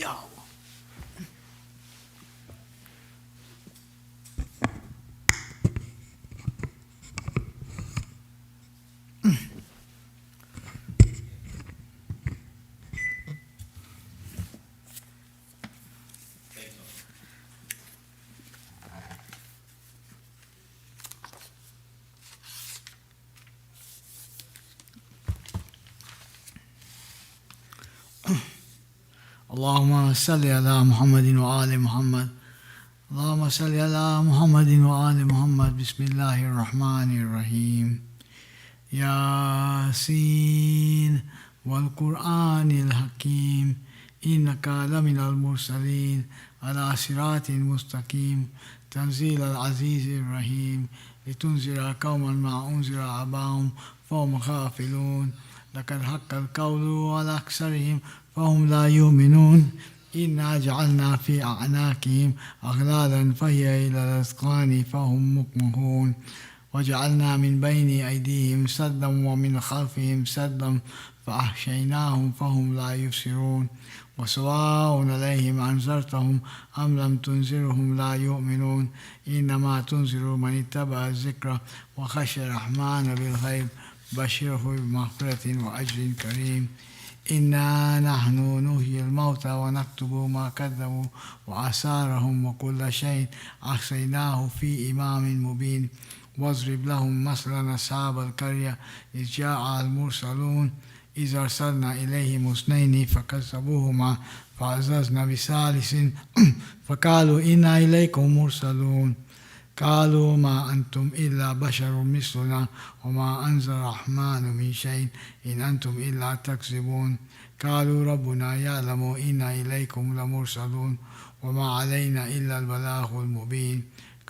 يا الله. اللهم صل على محمد وآل محمد. اللهم صل على محمد وآل محمد. بسم الله الرحمن الرحيم. ياسين والقرآن الحكيم إنك لمن المرسلين على صراط مستقيم تنزيل العزيز الرحيم لتنذر قوما ما أنذر آباؤهم فهم غافلون لقد حق القول على أكثرهم فهم لا يؤمنون إنا جعلنا في أعناقهم أغلالا فهي إلى الأذقان فهم مقمحون وجعلنا من بين أيديهم سدا ومن خلفهم سدا فأحشيناهم فهم لا يبصرون وسواء عليهم أنذرتهم أم لم تنذرهم لا يؤمنون إنما تنذر من اتبع الذكر وخشى الرحمن بالغيب بشره بمغفرة وأجر كريم. إنا نحن نحيي الموتى ونكتب ما كذبوا وآثارهم وكل شيء أحصيناه في إمام مبين واضرب لهم مثلا أصحاب القرية إذ جاء المرسلون إذ أرسلنا إليهم اثنين فكذبوهما فعززنا بثالث فقالوا إنا إليكم مرسلون قالوا ما أنتم إلا بشر مثلنا وما أنزل الرحمن من شيء إن أنتم إلا تكذبون قالوا ربنا يعلم إنا إليكم لمرسلون وما علينا إلا البلاغ المبين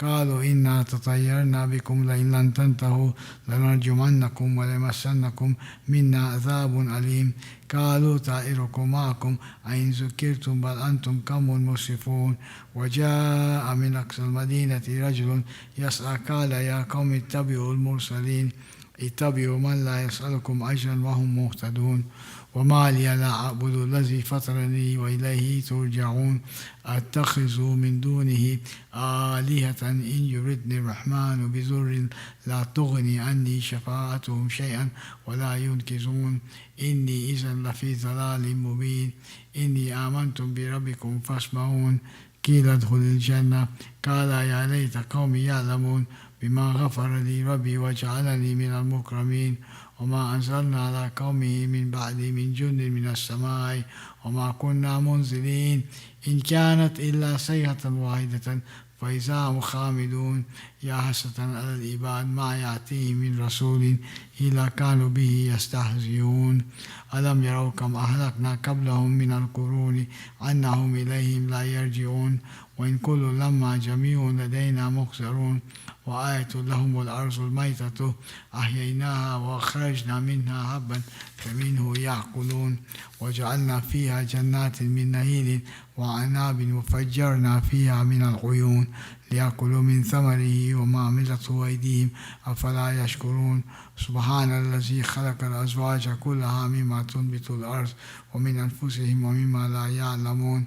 قالوا إنا تطيرنا بكم لئن لم تنتهوا لنرجمنكم وليمسنكم منا عذاب أليم قالوا طائركم معكم أئن ذكرتم بل أنتم قوم مسرفون وجاء من أقصى المدينة رجل يسعى قال يا قوم اتبعوا المرسلين اتبعوا من لا يسألكم أجرا وهم مهتدون وما لي لا أعبد الذي فطرني وإليه ترجعون أتخذ من دونه آلهة إن يردني الرحمن بضر لا تغني عني شفاعتهم شيئا ولا ينقذون إني إذا لفي ضلال مبين إني آمنت بربكم فاسمعون قيل ادخل الجنة قال يا ليت قومي يعلمون بما غفر لي ربي وجعلني من المكرمين وما أنزلنا على قومه من بعد من جند من السماء وما كنا منزلين إن كانت إلا صيحة واحدة فإذا هم خامدون يا حسرة على العباد ما يأتيهم من رسول إلا كانوا به يستهزئون ألم يروا كم أهلكنا قبلهم من القرون أنهم إليهم لا يرجعون وإن كل لما جميع لدينا محضرون وآية لهم الأرض الميتة أحييناها وأخرجنا منها حبا فمنه يأكلون وجعلنا فيها جنات من نخيل وعناب وفجرنا فيها من العيون ليأكلوا من ثمره وما عملته أيديهم أفلا يشكرون سبحان الذي خلق الأزواج كلها مما تنبت الأرض ومن أنفسهم ومما لا يعلمون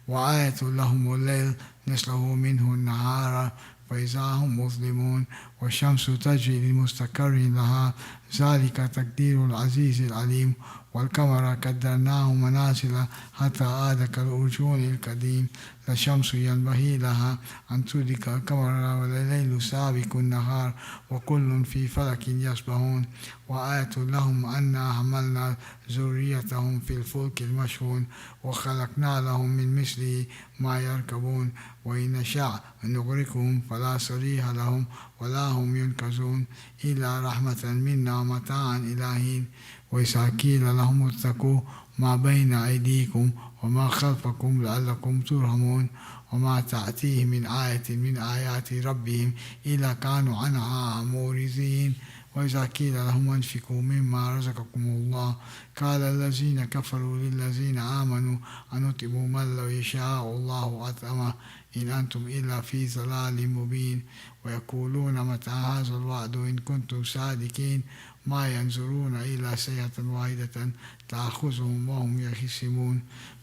وآية لهم الليل نصفه منه النهار فإذا هم مظلمون والشمس تجري لمستقر لها ذلك تقدير العزيز العليم والقمر قدرناه منازل حتى عاد كالأرجون القديم لا الشمس ينبغي لها أن تدرك القمر ولا الليل سابق النهار وكل في فلك يسبحون وآية لهم أنا حملنا ذريتهم في الفلك المشحون وخلقنا لهم من مثله ما يركبون وإن نشاء نغرقهم فلا صريخ لهم ولا هم ينقذون إلا رحمة منا ومتاعا إلى حين وإذا قيل لهم اتقوا ما بين أيديكم وما خلفكم لعلكم ترحمون وما تأتيهم من آية من آيات ربهم إلا كانوا عنها معرضين وإذا قيل لهم انفقوا مما رزقكم الله قال الذين كفروا للذين آمنوا أنطعم من لو يشاء الله أطعمه إن أنتم إلا في ضلال مبين ويقولون متى هذا الوعد إن كنتم صادقين ما ينظرون إلى صيحة واحدة تأخذهم وهم يخصمون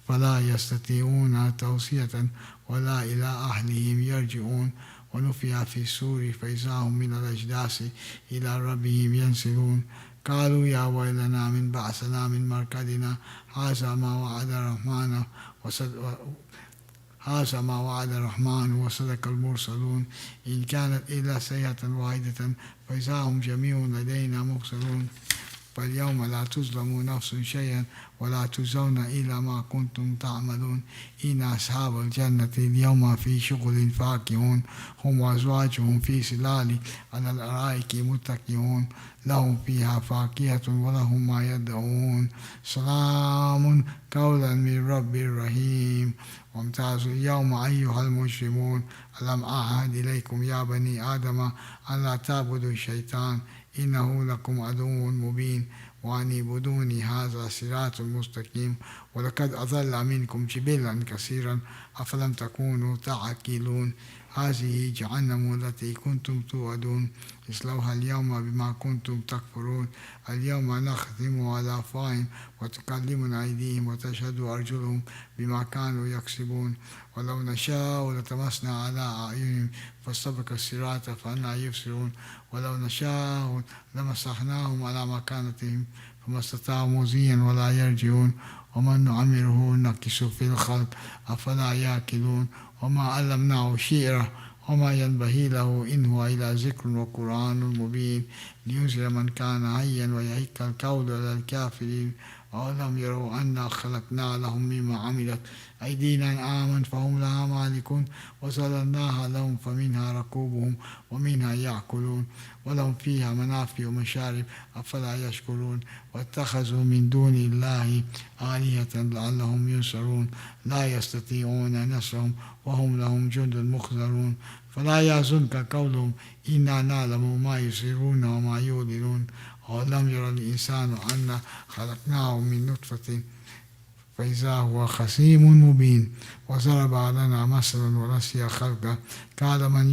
فلا يستطيعون توصية ولا إلى أهلهم يرجعون ونفخ في الصور فإذا هم من الأجداث إلى ربهم ينسلون قالوا يا ويلنا من بعثنا من مرقدنا هذا ما وعد الرحمن وصدق المرسلون إن كانت إلا صيحة واحدة فإذا هم جميع لدينا محضرون فاليوم لا تظلم نفس شيئا ولا تجزون إلا ما كنتم تعملون إن أصحاب الجنة اليوم في شغل فاكهون هم وأزواجهم في ظلال على الأرائك متكئون لهم فيها فاكهة ولهم ما يدعون سلام قولا من رب رحيم وامتازوا اليوم أيها المجرمون ألم أعهد إليكم يا بني آدم أن لا تعبدوا الشيطان إنه لكم عدو مبين وأن اعبدوني هذا صراط مستقيم ولقد أضل منكم جبلا كثيرا أفلم تكونوا تعقلون هذه جهنم التي كنتم توعدون اصلوها اليوم بما كنتم تكفرون اليوم نختم على أفواههم وتكلمنا أيديهم وتشهد أرجلهم بما كانوا يكسبون ولو نشاء لطمسنا على أعينهم فاستبقوا الصراط فأنى يبصرون ولو نشاء لمسخناهم على مكانتهم فما استطاعوا مضيا ولا يرجعون ومن نعمره نكس في الخلق أفلا يأكلون وما علمناه الشعر وما ينبغي له إن هو إلا ذكر وقرآن مبين لينذر من كان حيا ويحق القول على الكافرين أولم يروا أنا خلقنا لهم مما عملت أيدينا أنعاما فهم لها مالكون وسللناها لهم فمنها ركوبهم ومنها يأكلون ولهم فيها منافع ومشارب أفلا يشكرون واتخذوا من دون الله آلهة لعلهم ينصرون لا يستطيعون نصرهم وهم لهم جند محضرون فلا يحزنك قولهم إنا نعلم ما يسرون وما يعلنون ولم ير الإنسان أن خلقناه من نطفة فإذا هو خصيم مبين وضرب لنا مثلا ونسي خلقه قال من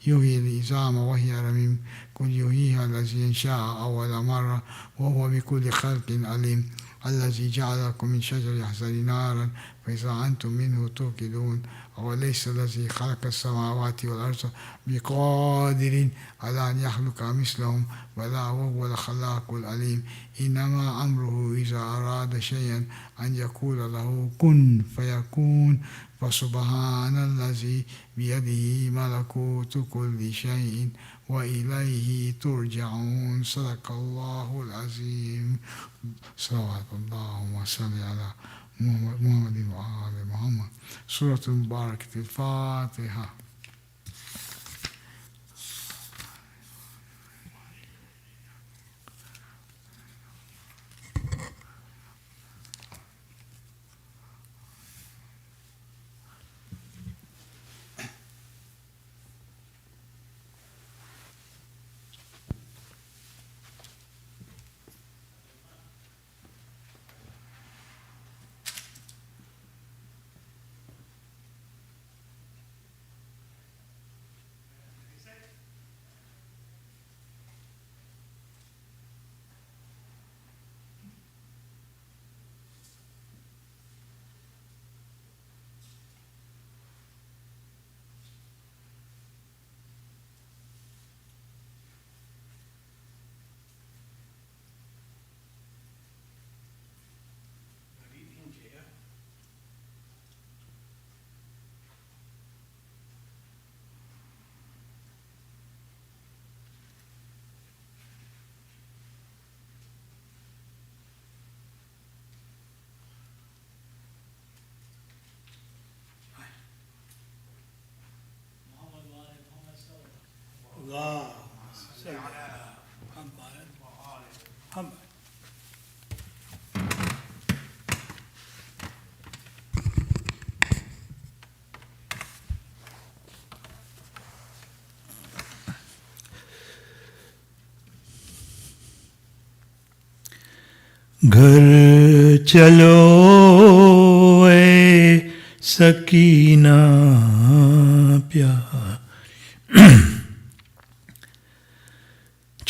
يحيي العظام وهي رميم قل يحييها الذي ينشأها أول مرة وهو بكل خلق عليم الذي جعلكم من شجر يحزر نارا فإذا أنتم منه توقدون أوليس الذي خلق السماوات والأرض بقادر على أن يخلق مثلهم بلى وهو الخلاق العليم إنما أمره إذا أراد شيئا أن يقول له كن فيكون فسبحان الذي بيده ملكوت كل شيء وإليه ترجعون صدق الله العظيم صلوات الله وسلم على محمد وآل محمد سورة المباركة الفاتحة. اللهم صل على محمد وآل محمد. घर चलो ए सकीना प्यार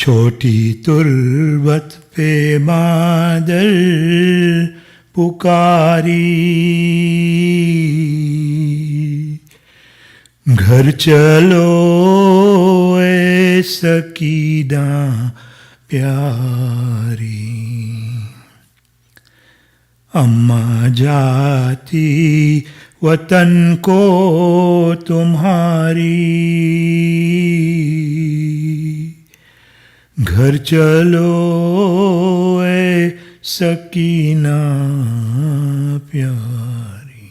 छोटी तुर्बत पे मादर पुकारी, घर चलो ए सकीना प्यारी। अम्मा जाती वतन को तुम्हारी, घर चलो ए सकीना प्यारी।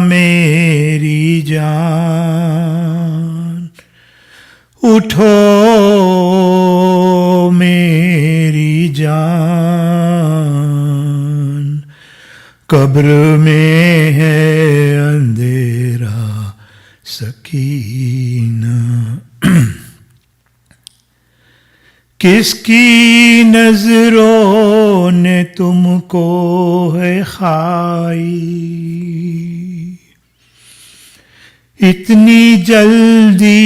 मेरी जान उठो, मेरी जान कब्र में है अंधेरा सकीना। किसकी नजरों ने तुमको है खाई, इतनी जल्दी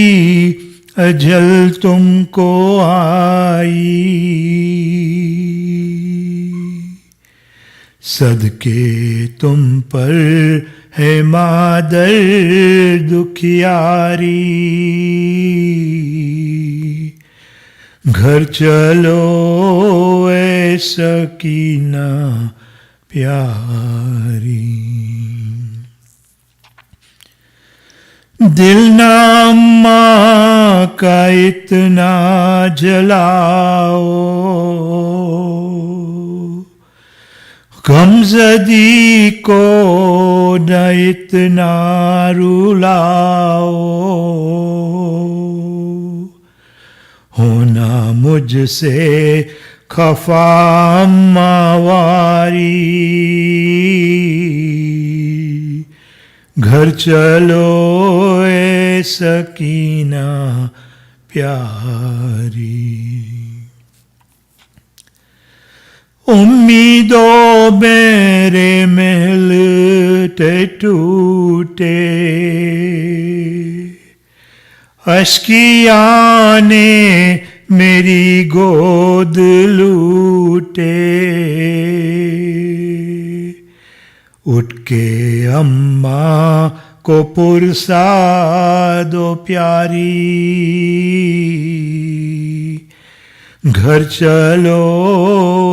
अजल तुमको आई। सदके तुम पर है मादर दुखियारी, घर चलो ए सकीना प्यारी। दिल ना अम्मा का इतना जलाओ, गमज़दी को न इतना रुलाओ। होना मुझसे खफा अम्मा वारी, घर चलो ए सकीना प्यारी। उम्मीदों मेरे महल टूटे, अश्किया ने मेरी गोद लूटे। उठ के अम्मा को पुरसा दो प्यारी, घर चलो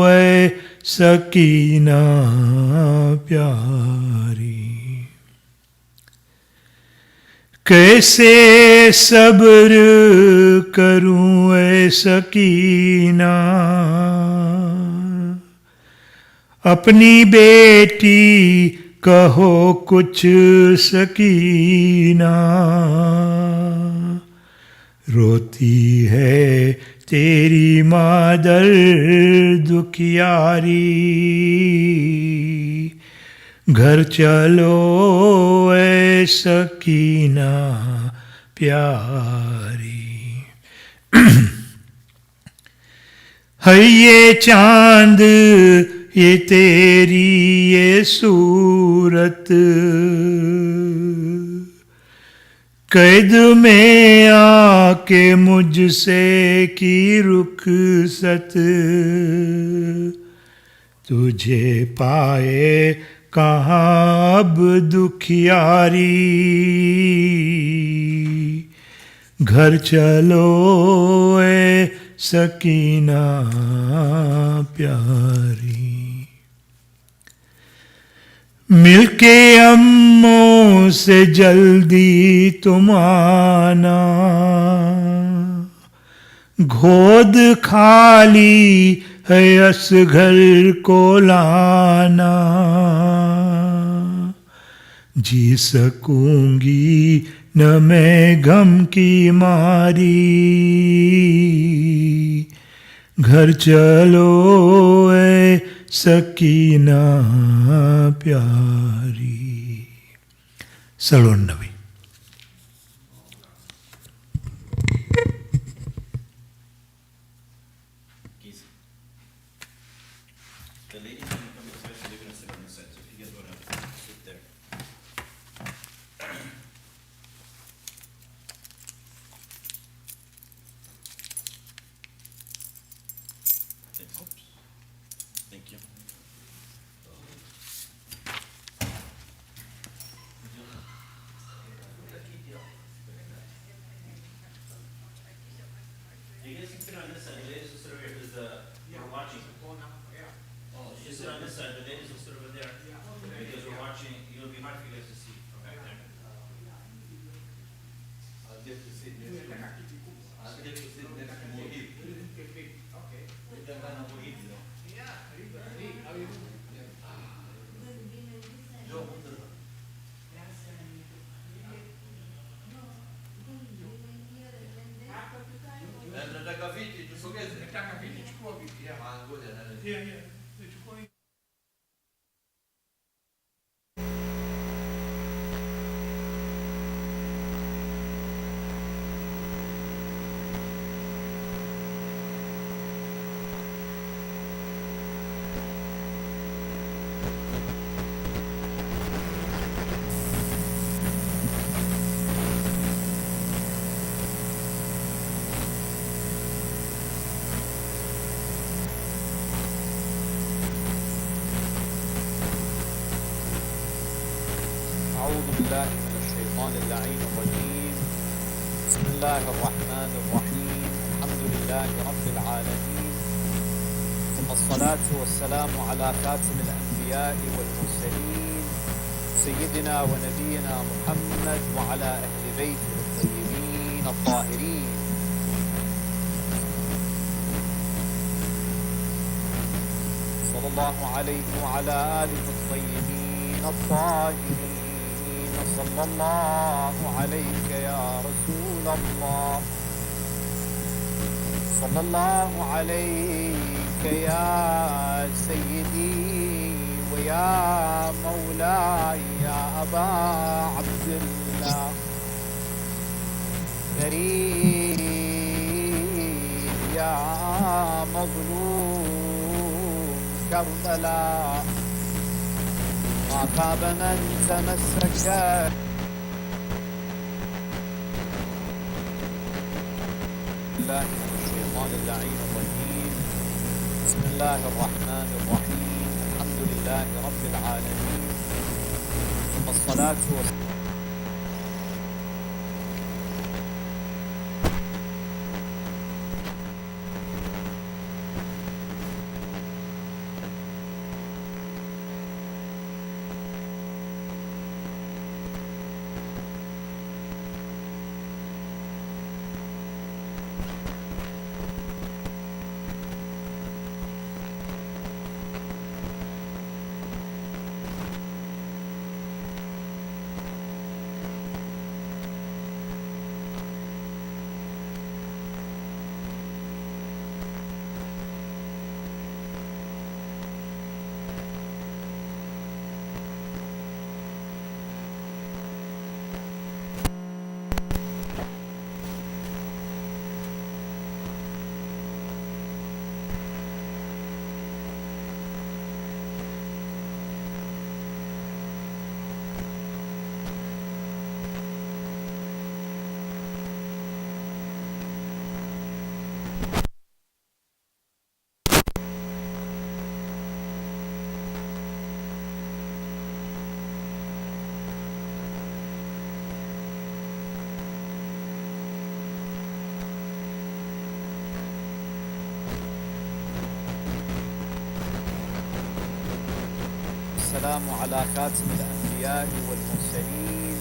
ए सकीना प्यारी। कैसे सब्र करूं ए सकीना, अपनी बेटी कहो कुछ सकीना। रोती है तेरी मादर दुखियारी, घर चलो ए सकीना प्यारी। है ये चांद ये तेरी ये सूरत, कैद में आके मुझसे की रुखसत। तुझे पाए कहाँ अब दुखियारी, घर चलो ए सकीना प्यारी। मिलके अम्मों से जल्दी तुम आना, गोद खाली है असघर को लाना। जी सकूंगी न मैं गम की मारी, घर चलो ए सकीना प्यारी। Salon Nabi. Thank you. You guys can sit on this side. The ladies will sit over here because we're watching. Oh, you sit on this side. The ladies will sit over there because we're watching. It'll be hard for you guys to see from back there. I'll get to sit next to Mohib. With that kind of Mohib, you know. Joe, nataka viti tusogeze. Nataka viti, chukua viti. Ah, ngoja nani. Chukua viti. أعوذ بالله من الشيطان اللعين الرجيم. بسم الله الرحمن الرحيم. الحمد لله رب العالمين، والصلاة والسلام على خاتم الأنبياء والمرسلين سيدنا ونبينا محمد وعلى أهل بيته الطيبين الطاهرين. صلى الله عليه وعلى آله الطيبين الطاهرين. صلى الله عليك يا رسول الله، صلى الله عليك يا سيدي ويا مولاي يا أبا عبد الله. غريب يا مظلوم كربلاء، ما خاب من تمسك بالله من الشيطان اللعين الرجيم. بسم الله الرحمن الرحيم. الحمد لله رب العالمين، والصلاة والسلام والسلام على خاتم الأنبياء والمرسلين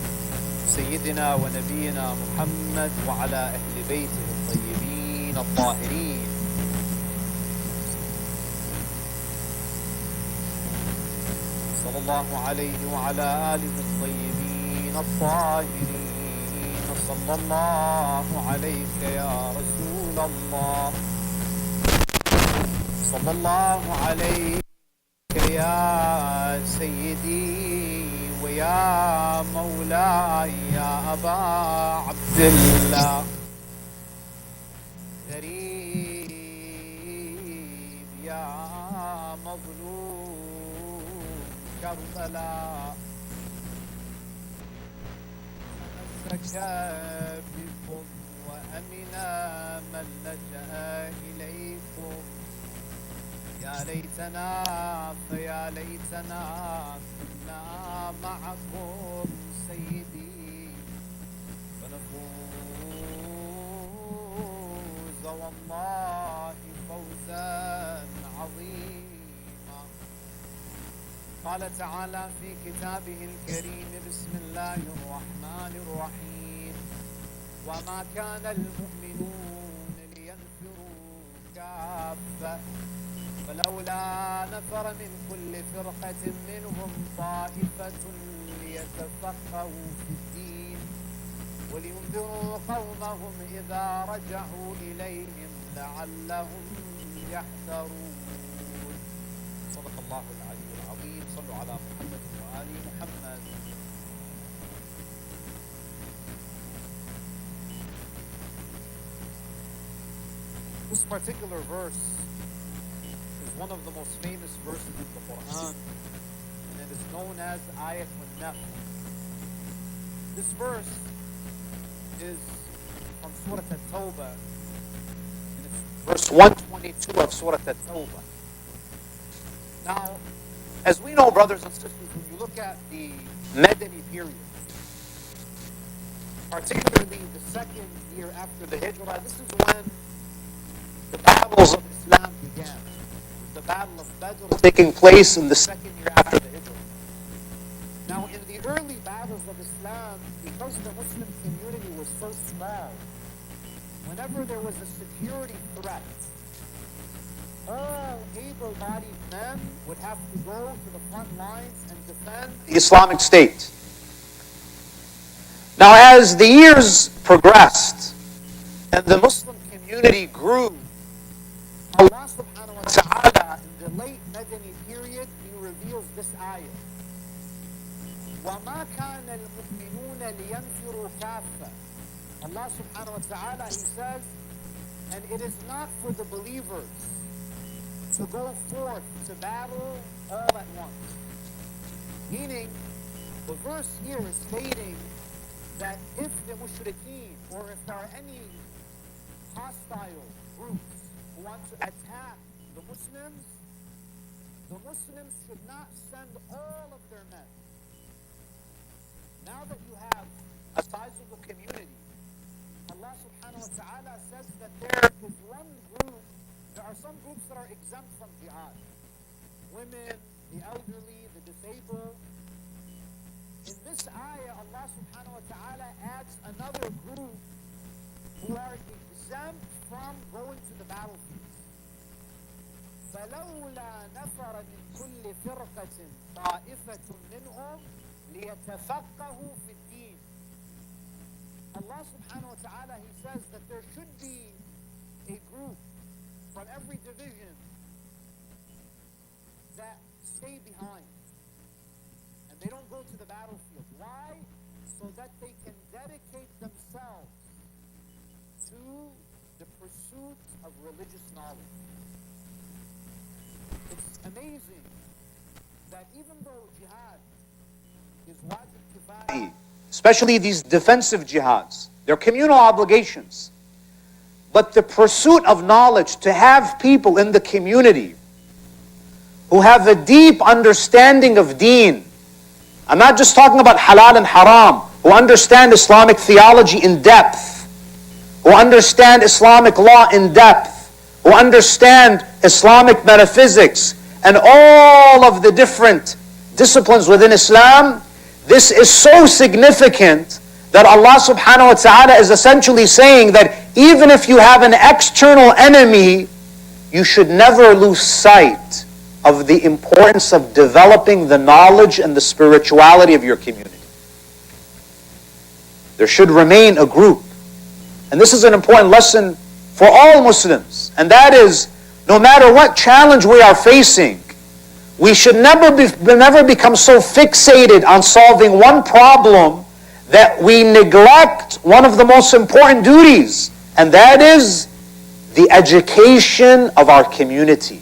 سيدنا ونبينا محمد وعلى أهل بيته الطيبين الطاهرين. صلى الله عليه وعلى آله الطيبين الطاهرين. صلى الله عليك يا رسول الله، صلى الله عليك يا سيدي ويا مولاي يا أبا عبد الله. غريب يا مظلوم كربلاء، تمسك بكم وأمنا من لجأ إليكم. يا ليتنا فيا ليتنا كنا معكم سيدي فنفوز والله فوزا عظيما. قال تعالى في كتابه الكريم: بسم الله الرحمن الرحيم: وما كان المؤمنون لينفروا كافة فلولا نفر من كل فرقة منهم طائفة ليتفقهوا في الدين ولينذروا قومهم إذا رجعوا إليهم لعلهم يحذرون. صدق الله العلي العظيم. صلوا على محمد وآل محمد. This particular verse is one of the most famous verses in the Quran, and it is known as Ayat al-Nafl. This verse is from Surah At-Tawbah, and it's verse 122 of Surah At-Tawbah. Now, as we know, brothers and sisters, when you look at the Madani period, particularly the second year after the Hijrah, this is when the battles of Islam began. The battle of Badr taking place in the second year after the Hijrah. Now, in the early battles of Islam, because the Muslim community was so small, whenever there was a security threat, all able-bodied men would have to go to the front lines and defend the Islamic State. Now, as the years progressed and the Muslim community grew, Allah subhanahu wa ta'ala, in the late Madani period, He reveals this ayah. وَمَا كَانَ الْمُؤْمِنُونَ لِيَنْفِرُوا كَافَّةً. Allah subhanahu wa ta'ala, He says, and it is not for the believers to go forth to battle all at once. Meaning, the verse here is stating that if the mushrikeen, or if there are any hostile groups who want to attack the Muslims should not send all of their men. Now that you have a sizable community, Allah subhanahu wa ta'ala says that there is one group, there are some groups that are exempt from jihad. Women, the elderly, the disabled. In this ayah, Allah subhanahu wa ta'ala adds another group who are exempt from going to the battlefield. فَلَوْلَا نَفَرَ مِنْ كُلِّ فِرْقَةٍ طَائِفَةٌ مِنْهُمْ لِيَتَفَقَّهُوا فِي الدِّينِ. Allah subhanahu wa ta'ala, He says that there should be a group from every division that stay behind and they don't go to the battlefield. Why? So that they can dedicate themselves to the pursuit of religious knowledge. It's amazing that even though jihad is wajib kifaya, especially these defensive jihads, they're communal obligations. But the pursuit of knowledge, to have people in the community who have a deep understanding of deen. I'm not just talking about halal and haram, who understand Islamic theology in depth, who understand Islamic law in depth, who understand Islamic metaphysics and all of the different disciplines within Islam. This is so significant that Allah subhanahu wa ta'ala is essentially saying that even if you have an external enemy, you should never lose sight of the importance of developing the knowledge and the spirituality of your community. There should remain a group. And this is an important lesson for all Muslims. And that is, no matter what challenge we are facing, we should never become so fixated on solving one problem that we neglect one of the most important duties, and that is the education of our community.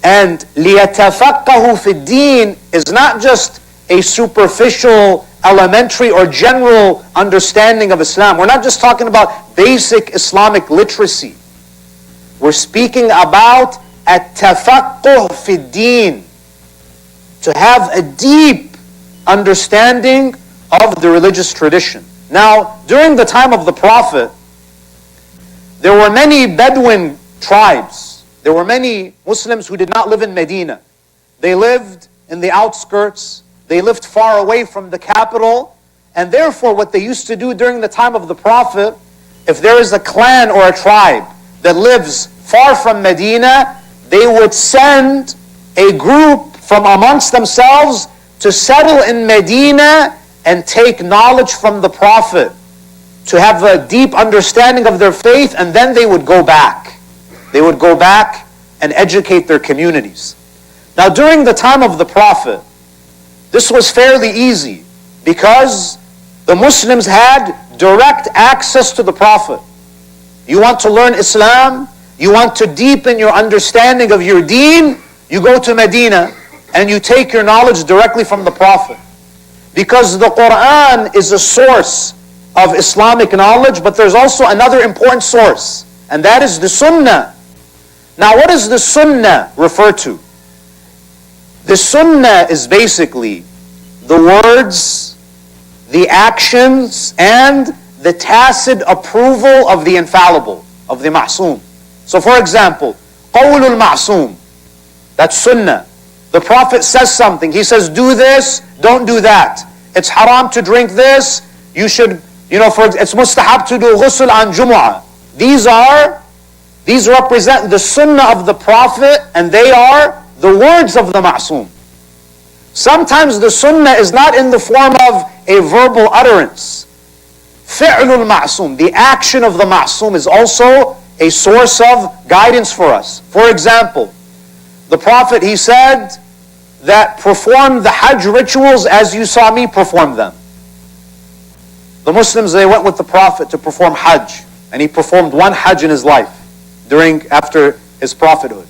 And لِيَتَفَقَّهُ فِي الدِّينِ is not just a superficial, elementary, or general understanding of Islam. We're not just talking about basic Islamic literacy. We're speaking about التفقه في الدين, to have a deep understanding of the religious tradition. Now, during the time of the Prophet, there were many Bedouin tribes. There were many Muslims who did not live in Medina. They lived in the outskirts. They lived far away from the capital. And therefore, what they used to do during the time of the Prophet, if there is a clan or a tribe that lives far from Medina, they would send a group from amongst themselves to settle in Medina and take knowledge from the Prophet, to have a deep understanding of their faith, and then they would go back. They would go back and educate their communities. Now, during the time of the Prophet, this was fairly easy because the Muslims had direct access to the Prophet. You want to learn Islam, you want to deepen your understanding of your deen, you go to Medina and you take your knowledge directly from the Prophet. Because the Quran is a source of Islamic knowledge, but there's also another important source, and that is the Sunnah. Now, what does the Sunnah refer to? The Sunnah is basically the words, the actions, and the tacit approval of the infallible, of the Masum. So for example, Qawlul Masum, that's Sunnah. The Prophet says something, he says, do this, don't do that. It's haram to drink this, you should, it's mustahab to do ghusl on Jumu'ah. These represent the Sunnah of the Prophet, and they are the words of the Ma'soom. Sometimes the Sunnah is not in the form of a verbal utterance. Fi'lul Ma'soom, the action of the Ma'soom, is also a source of guidance for us. For example, the Prophet, he said that perform the Hajj rituals as you saw me perform them. The Muslims, they went with the Prophet to perform Hajj, and he performed one Hajj in his life after his prophethood.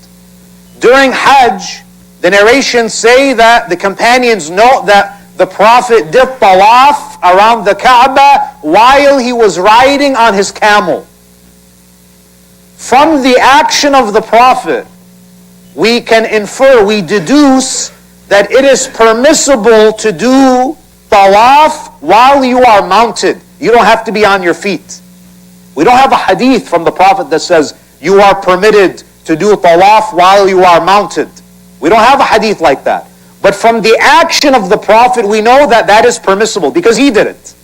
During Hajj, the narrations say that the companions note that the Prophet did tawaf around the Kaaba while he was riding on his camel. From the action of the Prophet, we can infer, we deduce that it is permissible to do tawaf while you are mounted. You don't have to be on your feet. We don't have a hadith from the Prophet that says you are permitted to do tawaf while you are mounted. We don't have a hadith like that. But from the action of the Prophet, we know that that is permissible because he did it.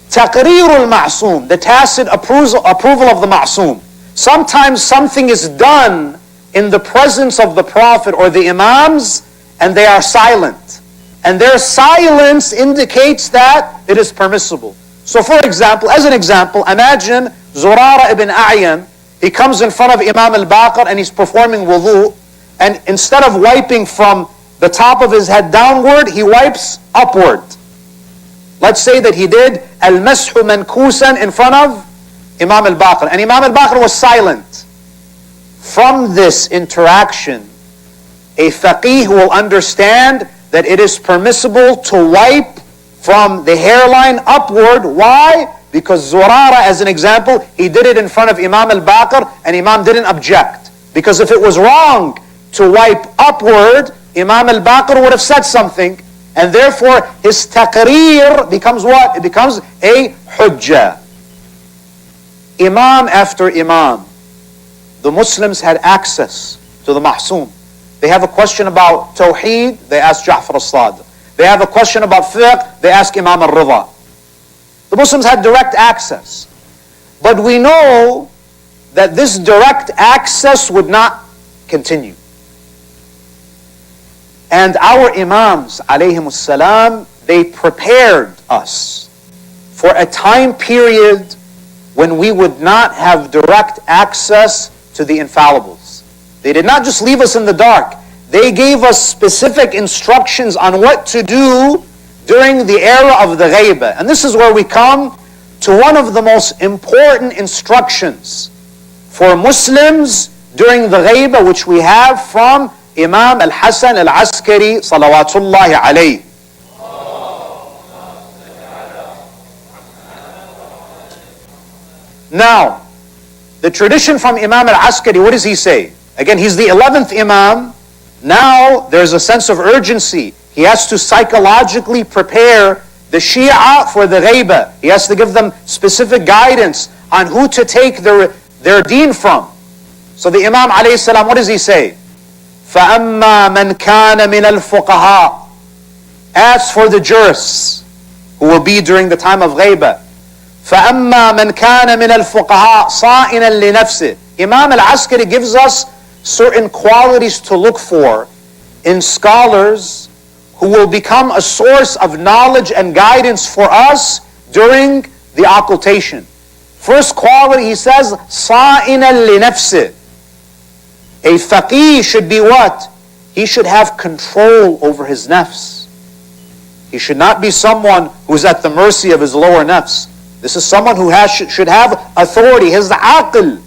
Taqreerul Ma'soom, the tacit approval of the Ma'soom. Sometimes something is done in the presence of the Prophet or the Imams, and they are silent. And their silence indicates that it is permissible. So for example, as an example, imagine Zurara ibn A'yan, he comes in front of Imam al-Baqir and he's performing wudu, and instead of wiping from the top of his head downward, he wipes upward. Let's say that he did al-mashu mankusan in front of Imam al-Baqir, and Imam al-Baqir was silent. From this interaction, a faqih will understand that it is permissible to wipe from the hairline upward. Why? Because Zurara, as an example, he did it in front of Imam al-Baqir, and Imam didn't object. Because if it was wrong to wipe upward, Imam al-Baqir would have said something, and therefore his taqreer becomes what? It becomes a hujjah. Imam after Imam, the Muslims had access to the Ma'soom. They have a question about Tawheed, they ask Ja'far al-Sadiq. They have a question about fiqh, they ask Imam al-Ridha. The Muslims had direct access. But we know that this direct access would not continue. And our Imams, alayhimus salam, they prepared us for a time period when we would not have direct access to the infallibles. They did not just leave us in the dark. They gave us specific instructions on what to do during the era of the ghaibah. And this is where we come to one of the most important instructions for Muslims during the ghaibah, which we have from Imam Hasan Askari salawatullahi alayhi. Now, the tradition from Imam Askari, what does he say? Again, he's the 11th Imam. Now there's a sense of urgency. He has to psychologically prepare the Shia for the Ghaibah. He has to give them specific guidance on who to take their deen from. So the Imam alayhi salam, what does he say? فَأَمَّا مَنْ كَانَ مِنَ الْفُقَهَاءِ. As for the jurists who will be during the time of Ghaibah, فَأَمَّا مَنْ كَانَ مِنَ الْفُقَهَاءِ صَائِنًا لِنَفْسِهِ. Imam Al-Askari gives us certain qualities to look for in scholars who will become a source of knowledge and guidance for us during the occultation. First quality, he says, صَائِنًا لِنَفْسِهِ. A faqih should be what? He should have control over his nafs. He should not be someone who's at the mercy of his lower nafs. This is someone who should have authority. His aql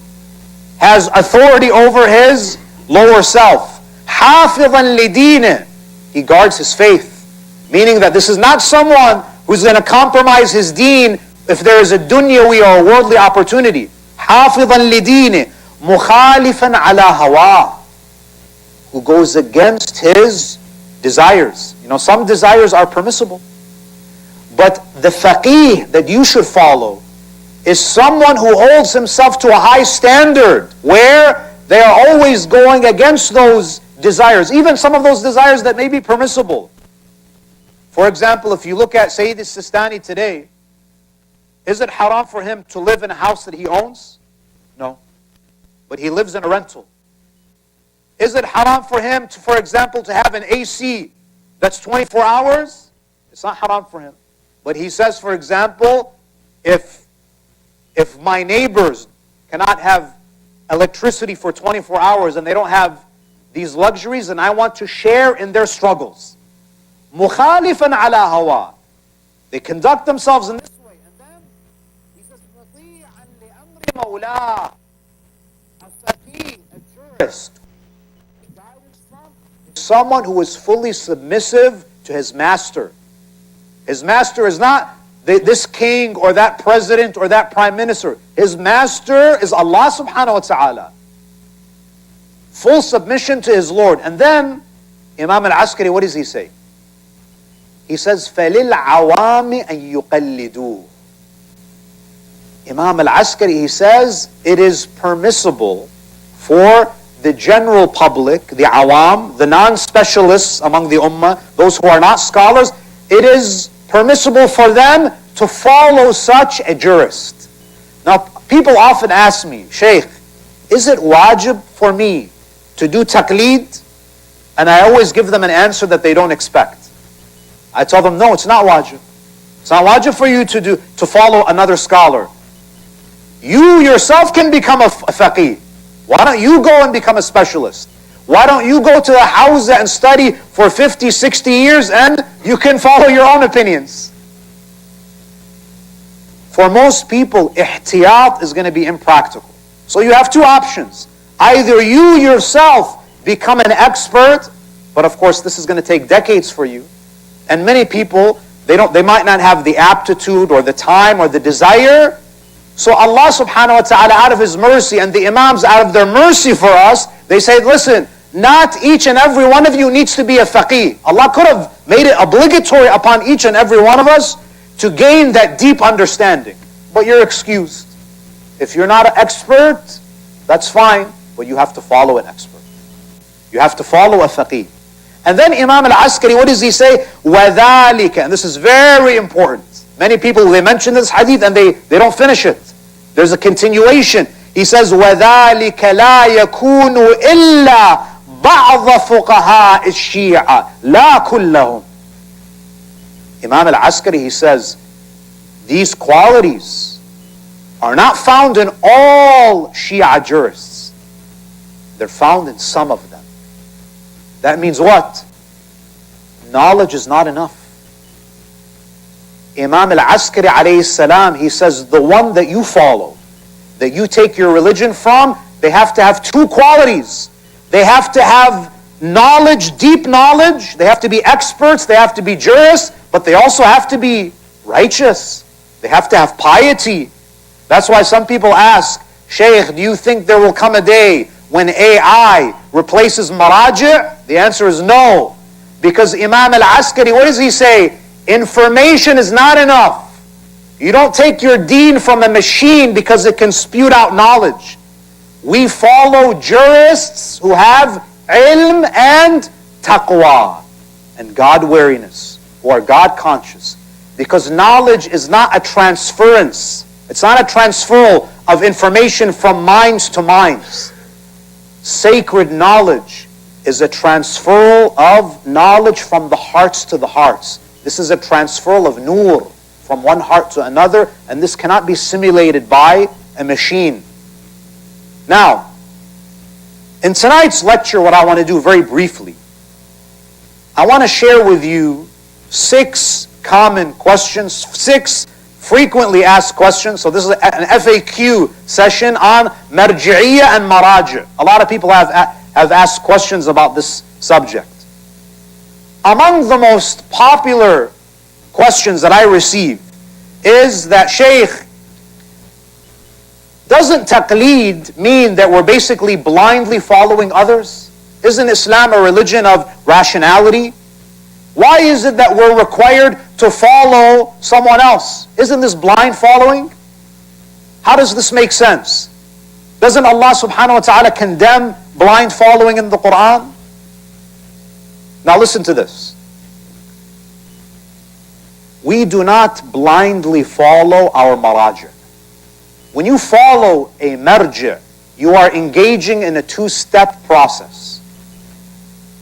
has authority over his lower self. حَافِظًا لِدِينِهِ. He guards his faith. Meaning that this is not someone who's going to compromise his deen if there is a dunyawi or a worldly opportunity. حَافِظًا لِدِينِهِ مُخَالِفًا عَلَى هَوَاهِ. Who goes against his desires. You know, some desires are permissible. But the faqih that you should follow is someone who holds himself to a high standard, where they are always going against those desires, even some of those desires that may be permissible. For example, if you look at Sayyid al-Sistani today, is it haram for him to live in a house that he owns? No. But he lives in a rental. Is it haram for him, to, for example, to have an AC that's 24 hours? It's not haram for him. But he says, for example, if my neighbors cannot have electricity for 24 hours and they don't have these luxuries, and I want to share in their struggles. مُخَالِفًا عَلَى هَوَى. They conduct themselves in this way. And then he says, مُطِيعًا لِأَمْرِ مَوْلَاهِ. A faqih, a jurist, guidance from someone who is fully submissive to his master. His master is not this king or that president or that prime minister. His master is Allah subhanahu wa ta'ala. Full submission to his Lord. And then Imam Al-Askari, what does he say? He says, فَلِلْعَوَامِ أَن يُقَلِّدُوا. Imam Al-Askari, he says, it is permissible for the general public, the awam, the non-specialists among the ummah, those who are not scholars, it is permissible for them to follow such a jurist. Now, people often ask me, Shaykh, is it wajib for me to do taqleed? And I always give them an answer that they don't expect. I tell them, no, it's not wajib. It's not wajib for you to follow another scholar. You yourself can become a faqih. Why don't you go and become a specialist? Why don't you go to a hawza and study for 50, 60 years and you can follow your own opinions? For most people, ihtiyat is going to be impractical. So you have two options. Either you yourself become an expert, but of course this is going to take decades for you. And many people, they might not have the aptitude or the time or the desire. So Allah subhanahu wa ta'ala, out of His mercy, and the Imams out of their mercy for us, they say, listen, not each and every one of you needs to be a faqih. Allah could have made it obligatory upon each and every one of us to gain that deep understanding. But you're excused. If you're not an expert, that's fine, but you have to follow an expert. You have to follow a faqih. And then Imam Al-Askari, what does he say? وَذَلِكَ. And this is very important. Many people, they mention this hadith and they don't finish it. There's a continuation. He says, وَذَلِكَ لَا يَكُونُ إِلَّا بَعْضَ فُقَهَاءِ الشِّيعَةِ لَا كُلَّهُمْ. Imam Al-Askari, he says, these qualities are not found in all Shia jurists. They're found in some of them. That means what? Knowledge is not enough. Imam Al-Askari alayhi salam, he says, the one that you follow, that you take your religion from, they have to have two qualities. They have to have knowledge, deep knowledge. They have to be experts. They have to be jurists. But they also have to be righteous. They have to have piety. That's why some people ask, Shaykh, do you think there will come a day when AI replaces maraji'? The answer is no. Because Imam Al-Askari, what does he say? Information is not enough. You don't take your deen from a machine because it can spew out knowledge. We follow jurists who have ilm and taqwa and God-wariness, who are God-conscious. Because knowledge is not a transference. It's not a transfer of information from minds to minds. Sacred knowledge is a transfer of knowledge from the hearts to the hearts. This is a transfer of nur from one heart to another, and this cannot be simulated by a machine. Now, in tonight's lecture, what I want to do very briefly, I want to share with you 6 common questions, 6 frequently asked questions. So this is an FAQ session on marji'iyya and maraji'. A lot of people have asked questions about this subject. Among the most popular questions that I received is that, Shaykh, doesn't taqleed mean that we're basically blindly following others? Isn't Islam a religion of rationality? Why is it that we're required to follow someone else? Isn't this blind following? How does this make sense? Doesn't Allah subhanahu wa ta'ala condemn blind following in the Quran? Now listen to this. We do not blindly follow our maraji'. When you follow a marji', you are engaging in a 2-step process.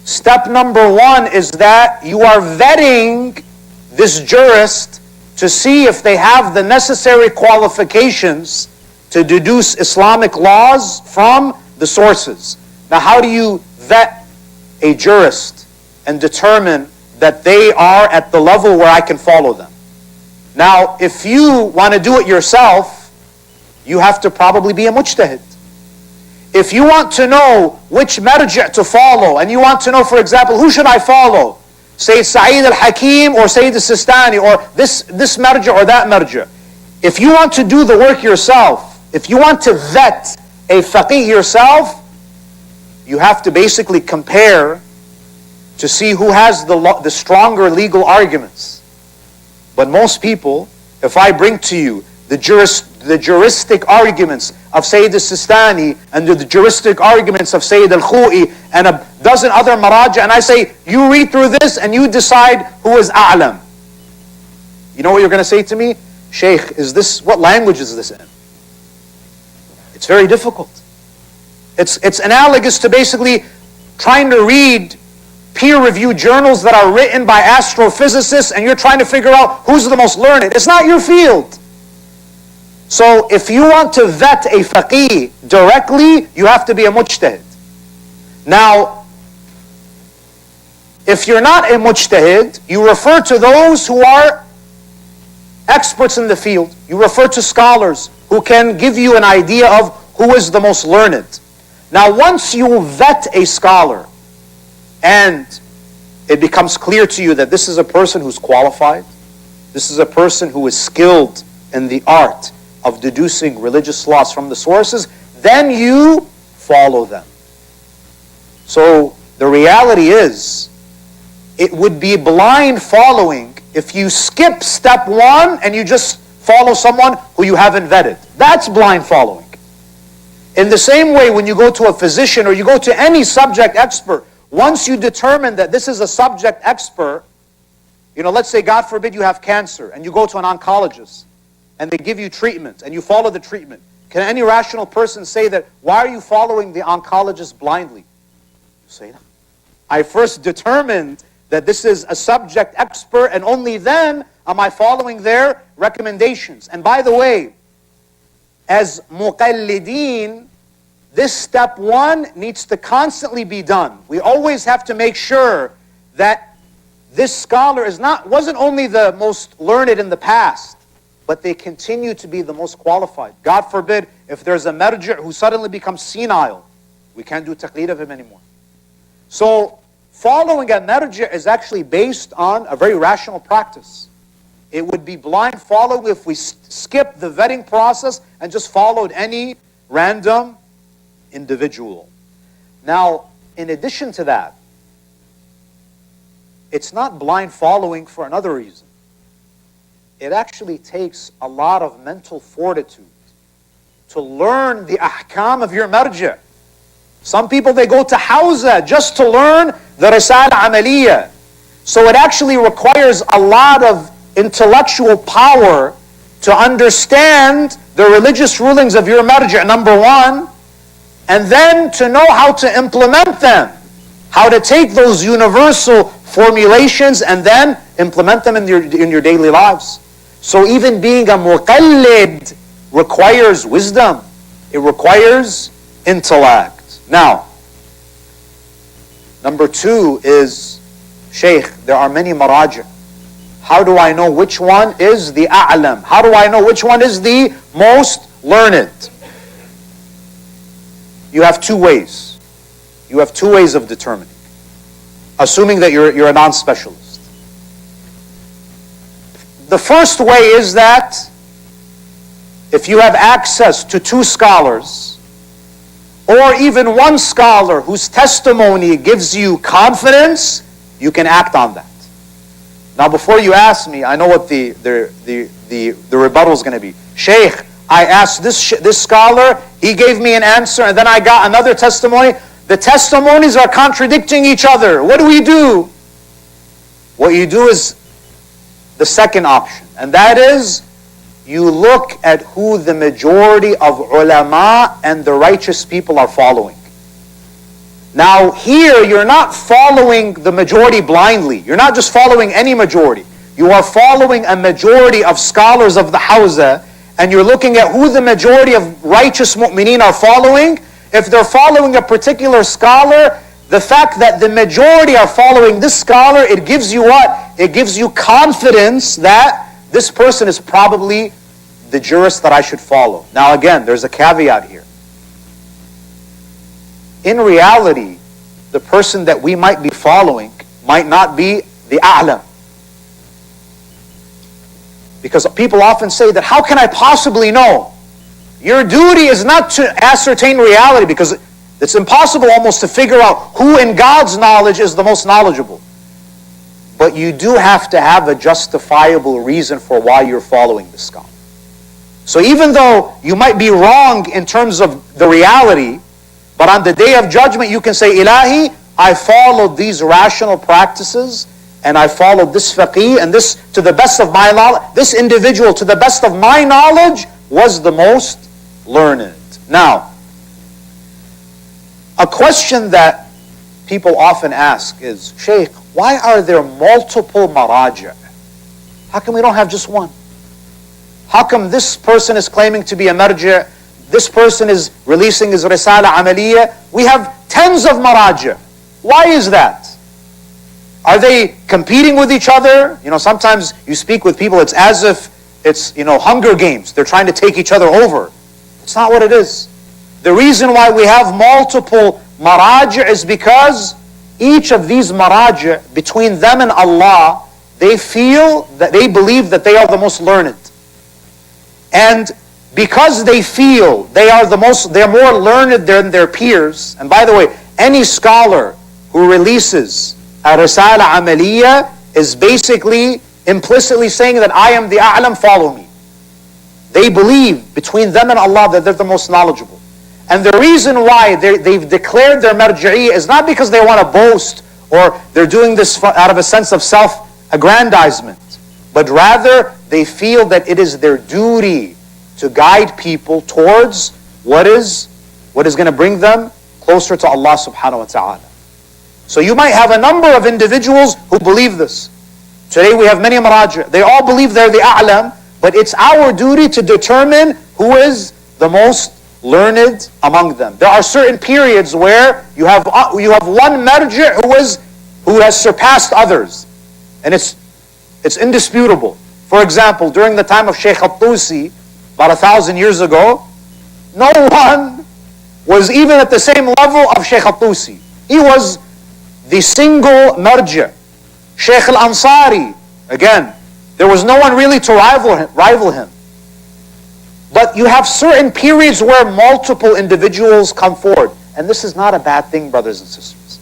Step number 1 is that you are vetting this jurist to see if they have the necessary qualifications to deduce Islamic laws from the sources. Now, how do you vet a jurist and determine that they are at the level where I can follow them? Now, if you want to do it yourself, you have to probably be a mujtahid. If you want to know which marji' to follow, and you want to know, for example, who should I follow? Sayyid Sa'id al-Hakim or Sayyid al-Sistani, or this marji' or that marji'. If you want to do the work yourself, if you want to vet a faqih yourself, you have to basically compare to see who has the stronger legal arguments. But most people, if I bring to you the juristic arguments of Sayyid al-Sistani and the juristic arguments of Sayyid al-Khu'i and a dozen other maraji', and I say, you read through this and you decide who is a'lam. You know what you're going to say to me? Shaykh, what language is this in? It's very difficult. It's analogous to basically trying to read peer-reviewed journals that are written by astrophysicists and you're trying to figure out who's the most learned. It's not your field. So if you want to vet a faqih directly, you have to be a mujtahid. Now, if you're not a mujtahid, you refer to those who are experts in the field. You refer to scholars who can give you an idea of who is the most learned. Now, once you vet a scholar and it becomes clear to you that this is a person who's qualified, this is a person who is skilled in the art of deducing religious laws from the sources, then you follow them. So the reality is, it would be blind following if you skip step 1 and you just follow someone who you haven't vetted. That's blind following. In the same way, when you go to a physician or you go to any subject expert, once you determine that this is a subject expert, let's say, God forbid, you have cancer and you go to an oncologist and they give you treatment and you follow the treatment. Can any rational person say that, why are you following the oncologist blindly? You say, no. I first determined that this is a subject expert and only then am I following their recommendations. And by the way, as muqallideen, this step 1 needs to constantly be done. We always have to make sure that this scholar wasn't only the most learned in the past, but they continue to be the most qualified. God forbid, if there's a marji' who suddenly becomes senile, we can't do taqleed of him anymore. So, following a marji' is actually based on a very rational practice. It would be blind following if we skipped the vetting process and just followed any random individual. Now, in addition to that, it's not blind following for another reason. It actually takes a lot of mental fortitude to learn the ahkam of your marja. Some people, they go to Hawza just to learn the Risala Amaliyah. So it actually requires a lot of intellectual power to understand the religious rulings of your marja, number one, and then to know how to implement them, how to take those universal formulations and then implement them in your daily lives. So even being a muqallid requires wisdom. It requires intellect. Now, number two is, Shaykh, there are many maraji'. How do I know which one is the a'lam? How do I know which one is the most learned? You have two ways. You have two ways of determining, assuming that you're a non-specialist. The first way is that if you have access to two scholars, or even one scholar whose testimony gives you confidence, you can act on that. Now, before you ask me, I know what the rebuttal is going to be. Shaykh, I asked this scholar, he gave me an answer, and then I got another testimony. The testimonies are contradicting each other. What do we do? What you do is the second option, and that is you look at who the majority of ulama and the righteous people are following. Now here, you're not following the majority blindly. You're not just following any majority. You are following a majority of scholars of the Hawza, and you're looking at who the majority of righteous mu'mineen are following. If they're following a particular scholar, the fact that the majority are following this scholar, it gives you what? It gives you confidence that this person is probably the jurist that I should follow. Now again, there's a caveat here. In reality, the person that we might be following might not be the a'lam. Because people often say that, how can I possibly know? Your duty is not to ascertain reality, because it's impossible almost to figure out who in God's knowledge is the most knowledgeable. But you do have to have a justifiable reason for why you're following this scholar. So even though you might be wrong in terms of the reality, but on the day of judgment you can say, Ilahi, I followed these rational practices, and I followed this faqih, and this, to the best of my knowledge, this individual, to the best of my knowledge, was the most learned. Now, a question that people often ask is, Shaykh, why are there multiple maraji'? How come we don't have just one? How come this person is claiming to be a marji', this person is releasing his risala amaliyah? We have tens of maraji'. Why is that? Are they competing with each other? You know, sometimes you speak with people, it's as if it's, Hunger Games. They're trying to take each other over. It's not what it is. The reason why we have multiple maraji' is because each of these maraji', between them and Allah, they feel that they believe that they are the most learned. And because they feel they're more learned than their peers, and by the way, any scholar who releases a risala amaliyah is basically implicitly saying that I am the a'lam, follow me. They believe between them and Allah that they're the most knowledgeable. And the reason why they've declared their marji'iyah is not because they want to boast or they're doing this out of a sense of self-aggrandizement, but rather they feel that it is their duty to guide people towards what is going to bring them closer to Allah subhanahu wa ta'ala. So you might have a number of individuals who believe this. Today we have many maraji'. They all believe they're the a'lam, but it's our duty to determine who is the most learned among them. There are certain periods where you have one marji' who has surpassed others, and it's indisputable. For example, during the time of Shaykh al-Tusi, about 1,000 years ago, no one was even at the same level of Shaykh al-Tusi. He was the single marji'. Shaykh al-Ansari, again, there was no one really to rival him. But you have certain periods where multiple individuals come forward. And this is not a bad thing, brothers and sisters.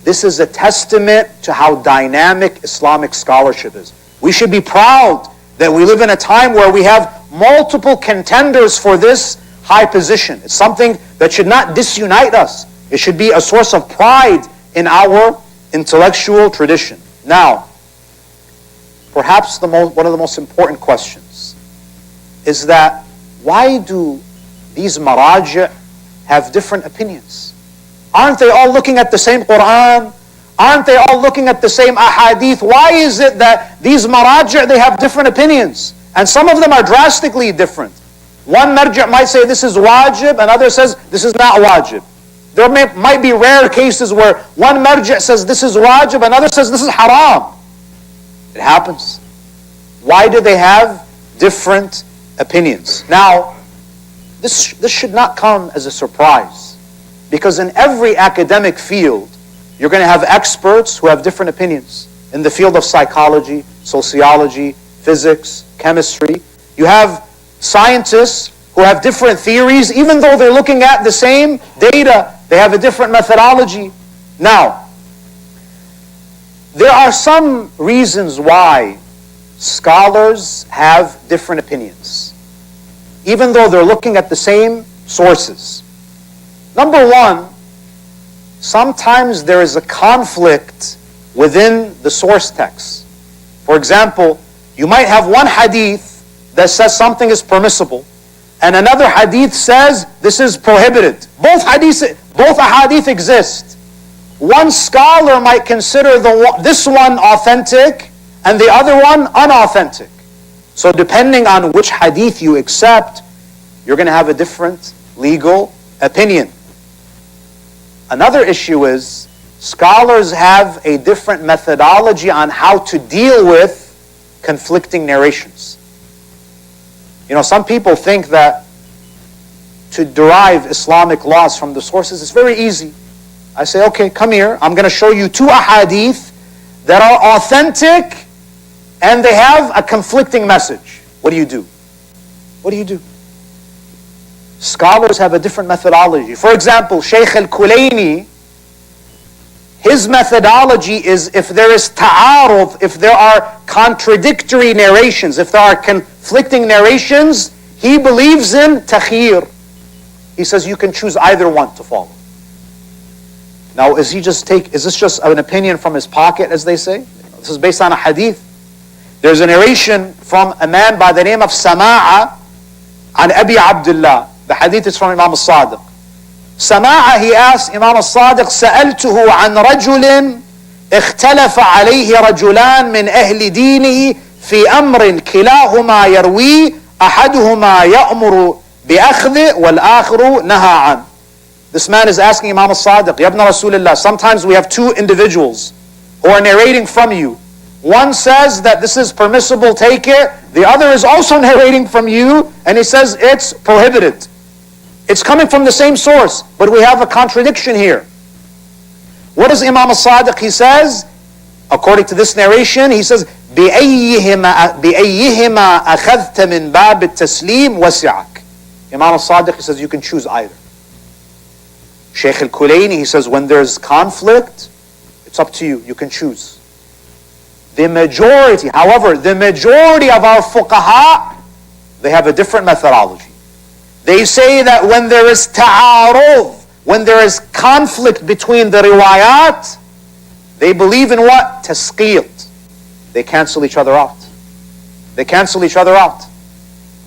This is a testament to how dynamic Islamic scholarship is. We should be proud that we live in a time where we have multiple contenders for this high position. It's something that should not disunite us. It should be a source of pride in our intellectual tradition. Now, perhaps one of the most important questions is that why do these maraji' have different opinions? Aren't they all looking at the same Quran? Aren't they all looking at the same ahadith? Why is it that these maraji' they have different opinions? And some of them are drastically different. One marji' might say this is wajib, another says this is not wajib. There might be rare cases where one marji' says this is wajib, another says this is haram. It happens. Why do they have different opinions? Now, this should not come as a surprise, because in every academic field, you're going to have experts who have different opinions. In the field of psychology, sociology, physics, chemistry, you have scientists who have different theories, even though they're looking at the same data, they have a different methodology. Now, there are some reasons why scholars have different opinions, even though they're looking at the same sources. Number one, sometimes there is a conflict within the source text. For example, you might have one hadith that says something is permissible, and another hadith says this is prohibited. Both ahadith exist. One scholar might consider this one authentic and the other one unauthentic. So depending on which hadith you accept, you're going to have a different legal opinion. Another issue is scholars have a different methodology on how to deal with conflicting narrations. Some people think that to derive Islamic laws from the sources is very easy. I say, okay, come here. I'm going to show you two ahadith that are authentic and they have a conflicting message. What do you do? What do you do? Scholars have a different methodology. For example, Shaykh al-Kulayni, his methodology is if there is ta'arud, if there are contradictory narrations, if there are conflicting narrations, he believes in takhir. He says you can choose either one to follow. Now, is this just an opinion from his pocket, as they say? This is based on a hadith. There's a narration from a man by the name of Sama'a an Abi Abdullah. The hadith is from Imam Sadiq. Sama'a, he asked Imam Sadiq, سألته عن رجل اختلف عليه رجلان من أهل دينه في أمر كلاهما يروي أحدهما يأمر بأخذه والآخر نهى عنه. This man is asking Imam Sadiq, Ya ibn Rasulullah, sometimes we have two individuals who are narrating from you. One says that this is permissible, take it. The other is also narrating from you, and he says it's prohibited. It's coming from the same source, but we have a contradiction here. What does Imam Sadiq, he says, according to this narration, he says, بأيهما أخذت من باب التسليم وسعك. Imam Sadiq, he says, you can choose either. Shaykh al-Kulayni, he says, when there's conflict, it's up to you. You can choose. However, the majority of our fuqaha, they have a different methodology. They say that when there is ta'arud, when there is conflict between the riwayat, they believe in what? Tasqiyat. They cancel each other out. They cancel each other out.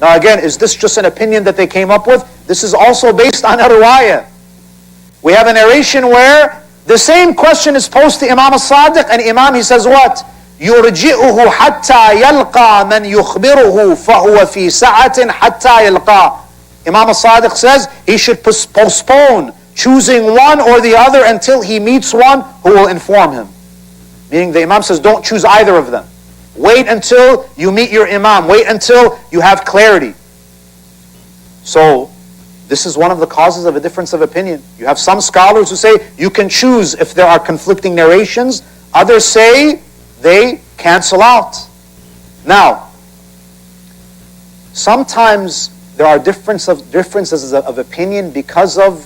Now again, is this just an opinion that they came up with? This is also based on a riwayah. We have a narration where the same question is posed to Imam al-Sadiq, and Imam, he says what? يرجئه حتى يلقى من يخبره فهو في سعة حتى يلقى. Imam al-Sadiq says he should postpone choosing one or the other until he meets one who will inform him. Meaning the Imam says don't choose either of them. Wait until you meet your Imam. Wait until you have clarity. So this is one of the causes of a difference of opinion. You have some scholars who say you can choose if there are conflicting narrations. Others say they cancel out. Now, sometimes there are differences of opinion because of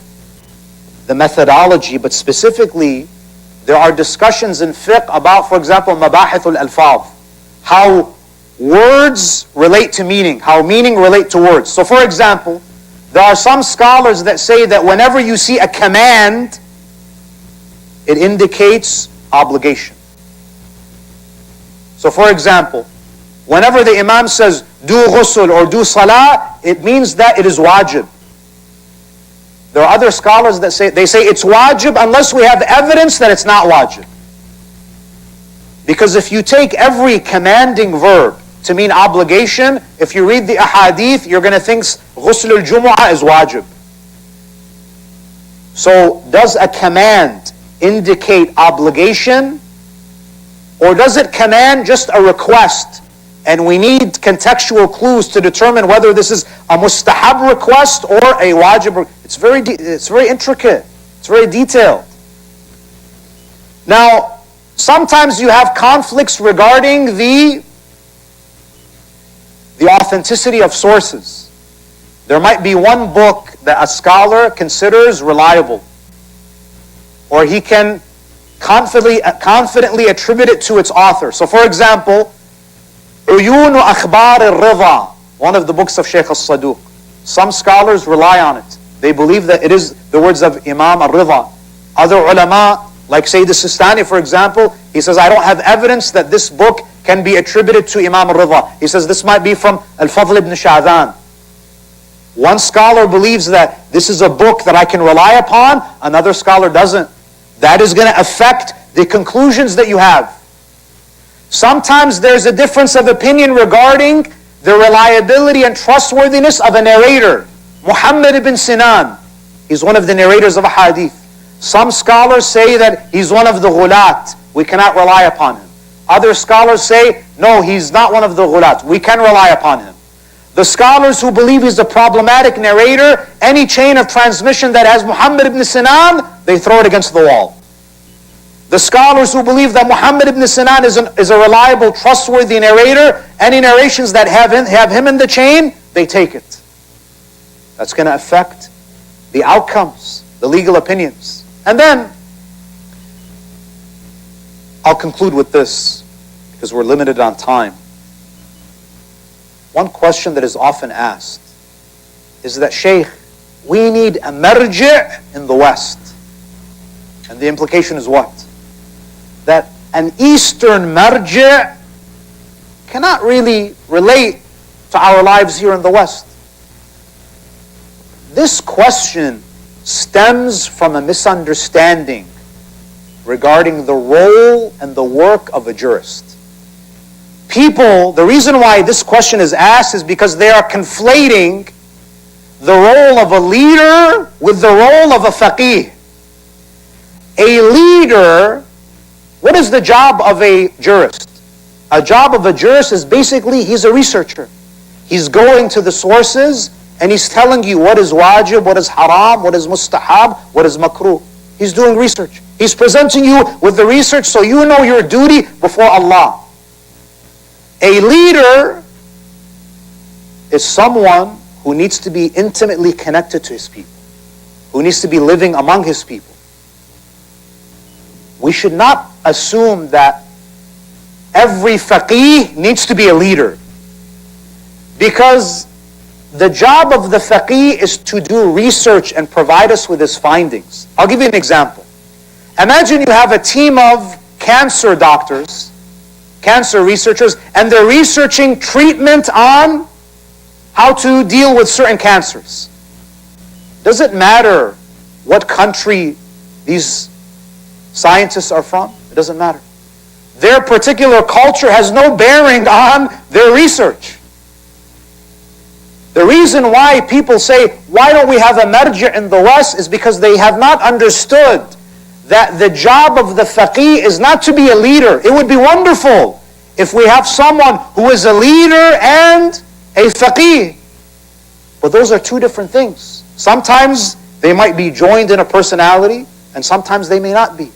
the methodology, but specifically, there are discussions in fiqh about, for example, mabahith al-alfaz, how words relate to meaning, how meaning relate to words. So for example, there are some scholars that say that whenever you see a command, it indicates obligation. So for example, whenever the imam says, do ghusl or do salah, it means that it is wajib. There are other scholars that say it's wajib unless we have evidence that it's not wajib. Because if you take every commanding verb to mean obligation, if you read the ahadith, you're going to think ghusl al-jumu'ah is wajib. So does a command indicate obligation? Or does it command just a request? And we need contextual clues to determine whether this is a mustahab request or a wajib. It's very intricate. It's very detailed. Now, sometimes you have conflicts regarding the authenticity of sources. There might be one book that a scholar considers reliable, or he can confidently attribute it to its author. So for example, Uyun Akhbar al-Ridha, one of the books of Shaykh al-Saduq. Some scholars rely on it. They believe that it is the words of Imam al-Ridha. Other ulama, like Sayyid al-Sistani for example, he says, I don't have evidence that this book can be attributed to Imam al-Ridha. He says this might be from Al-Fadl ibn Sha'dan. One scholar believes that this is a book that I can rely upon, another scholar doesn't. That is going to affect the conclusions that you have. Sometimes there's a difference of opinion regarding the reliability and trustworthiness of a narrator. Muhammad ibn Sinan, he's one of the narrators of a hadith. Some scholars say that he's one of the ghulat. We cannot rely upon him. Other scholars say, no, he's not one of the ghulat. We can rely upon him. The scholars who believe he's a problematic narrator, any chain of transmission that has Muhammad ibn Sinan, they throw it against the wall. The scholars who believe that Muhammad ibn Sinan is a reliable, trustworthy narrator, any narrations that have him in the chain, they take it. That's going to affect the outcomes, the legal opinions. And then, I'll conclude with this, because we're limited on time. One question that is often asked is that, Shaykh, we need a marji' in the West. And the implication is what? That an Eastern marji' cannot really relate to our lives here in the West. This question stems from a misunderstanding regarding the role and the work of a jurist. People, the reason why this question is asked is because they are conflating the role of a leader with the role of a faqih. A leader, what is the job of a jurist? A job of a jurist is basically, he's a researcher. He's going to the sources and he's telling you what is wajib, what is haram, what is mustahab, what is makruh. He's doing research. He's presenting you with the research so you know your duty before Allah. A leader is someone who needs to be intimately connected to his people, who needs to be living among his people. We should not assume that every faqih needs to be a leader, because the job of the faqih is to do research and provide us with his findings. I'll give you an example. Imagine you have a team of cancer doctors, cancer researchers, and they're researching treatment on how to deal with certain cancers. Does it matter what country these scientists are from? It doesn't matter. Their particular culture has no bearing on their research. The reason why people say, why don't we have a marji' in the West, is because they have not understood that the job of the faqih is not to be a leader. It would be wonderful if we have someone who is a leader and a faqih. But those are two different things. Sometimes they might be joined in a personality, and sometimes they may not be.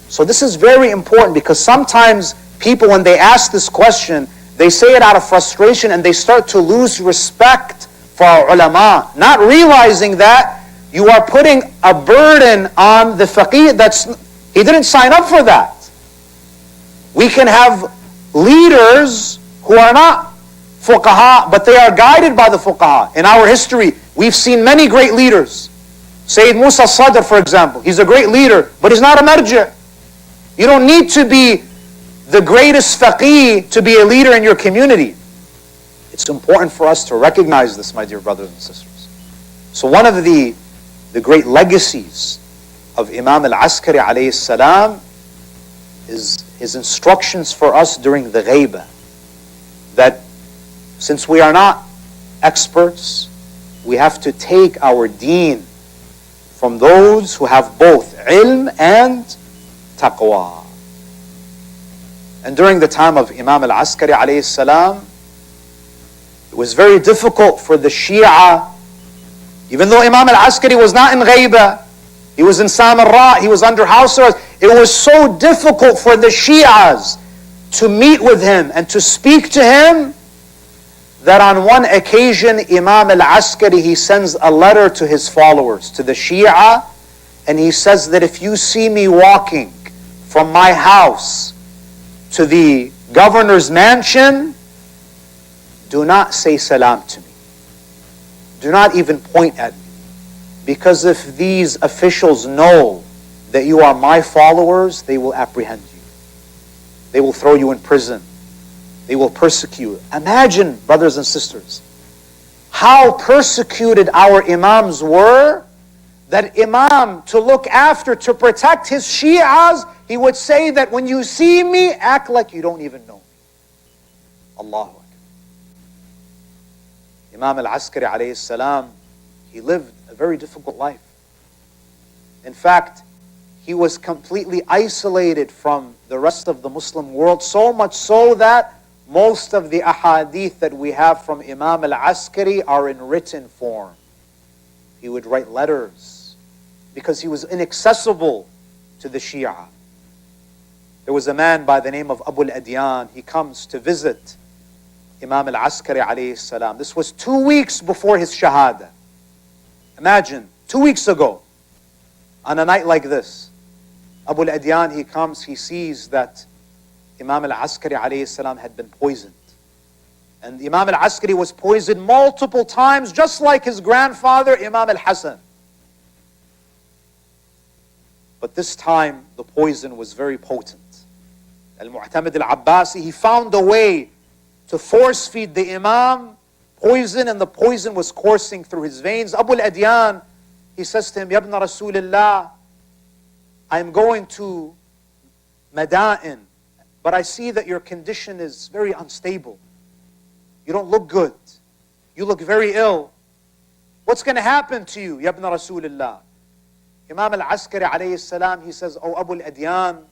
So this is very important, because sometimes people, when they ask this question, they say it out of frustration and they start to lose respect for our ulama, not realizing that you are putting a burden on the faqih he didn't sign up for that. We can have leaders who are not fuqaha, but they are guided by the fuqaha. In our history, we've seen many great leaders. Sayyid Musa Sadr, for example, he's a great leader, but he's not a marja'. You don't need to be the greatest faqih to be a leader in your community. It's important for us to recognize this, my dear brothers and sisters. So one of the great legacies of Imam Askari alayhi salam is his instructions for us during the ghaibah, that since we are not experts, we have to take our deen from those who have both ilm and taqwa. And during the time of Imam Askari alayhi salam, it was very difficult for the Shia, even though Imam Askari was not in ghaibah, he was in Samarra, he was under house arrest. It was so difficult for the Shias to meet with him and to speak to him that on one occasion Imam Askari, he sends a letter to his followers, to the Shia, and he says that if you see me walking from my house to the governor's mansion, do not say salam to me. Do not even point at me. Because if these officials know that you are my followers, they will apprehend you. They will throw you in prison. They will persecute. Imagine, brothers and sisters, how persecuted our imams were, that imam, to look after, to protect his Shi'as, he would say that when you see me, act like you don't even know me. Allahu Akbar. Imam Askari alayhi salam, he lived a very difficult life. In fact, he was completely isolated from the rest of the Muslim world, so much so that most of the ahadith that we have from Imam Askari are in written form. He would write letters because he was inaccessible to the Shia. There was a man by the name of Abu al-Adyan. He comes to visit Imam Askari alayhi salam. This was 2 weeks before his shahada. Imagine, 2 weeks ago, on a night like this, Abu al-Adyan, he comes, he sees that Imam Askari alayhi salam had been poisoned. And Imam Askari was poisoned multiple times, just like his grandfather, Imam Hasan. But this time, the poison was very potent. Al-Mu'tamid al-Abbasi, he found a way to force feed the Imam poison, and the poison was coursing through his veins. Abu al-Adyan, he says to him, Ya ibn Rasulullah, I am going to Mada'in, but I see that your condition is very unstable. You don't look good. You look very ill. What's going to happen to you, Ya ibn Rasulullah? Imam Askari alayhi salam, he says, Oh Abu al-Adyan,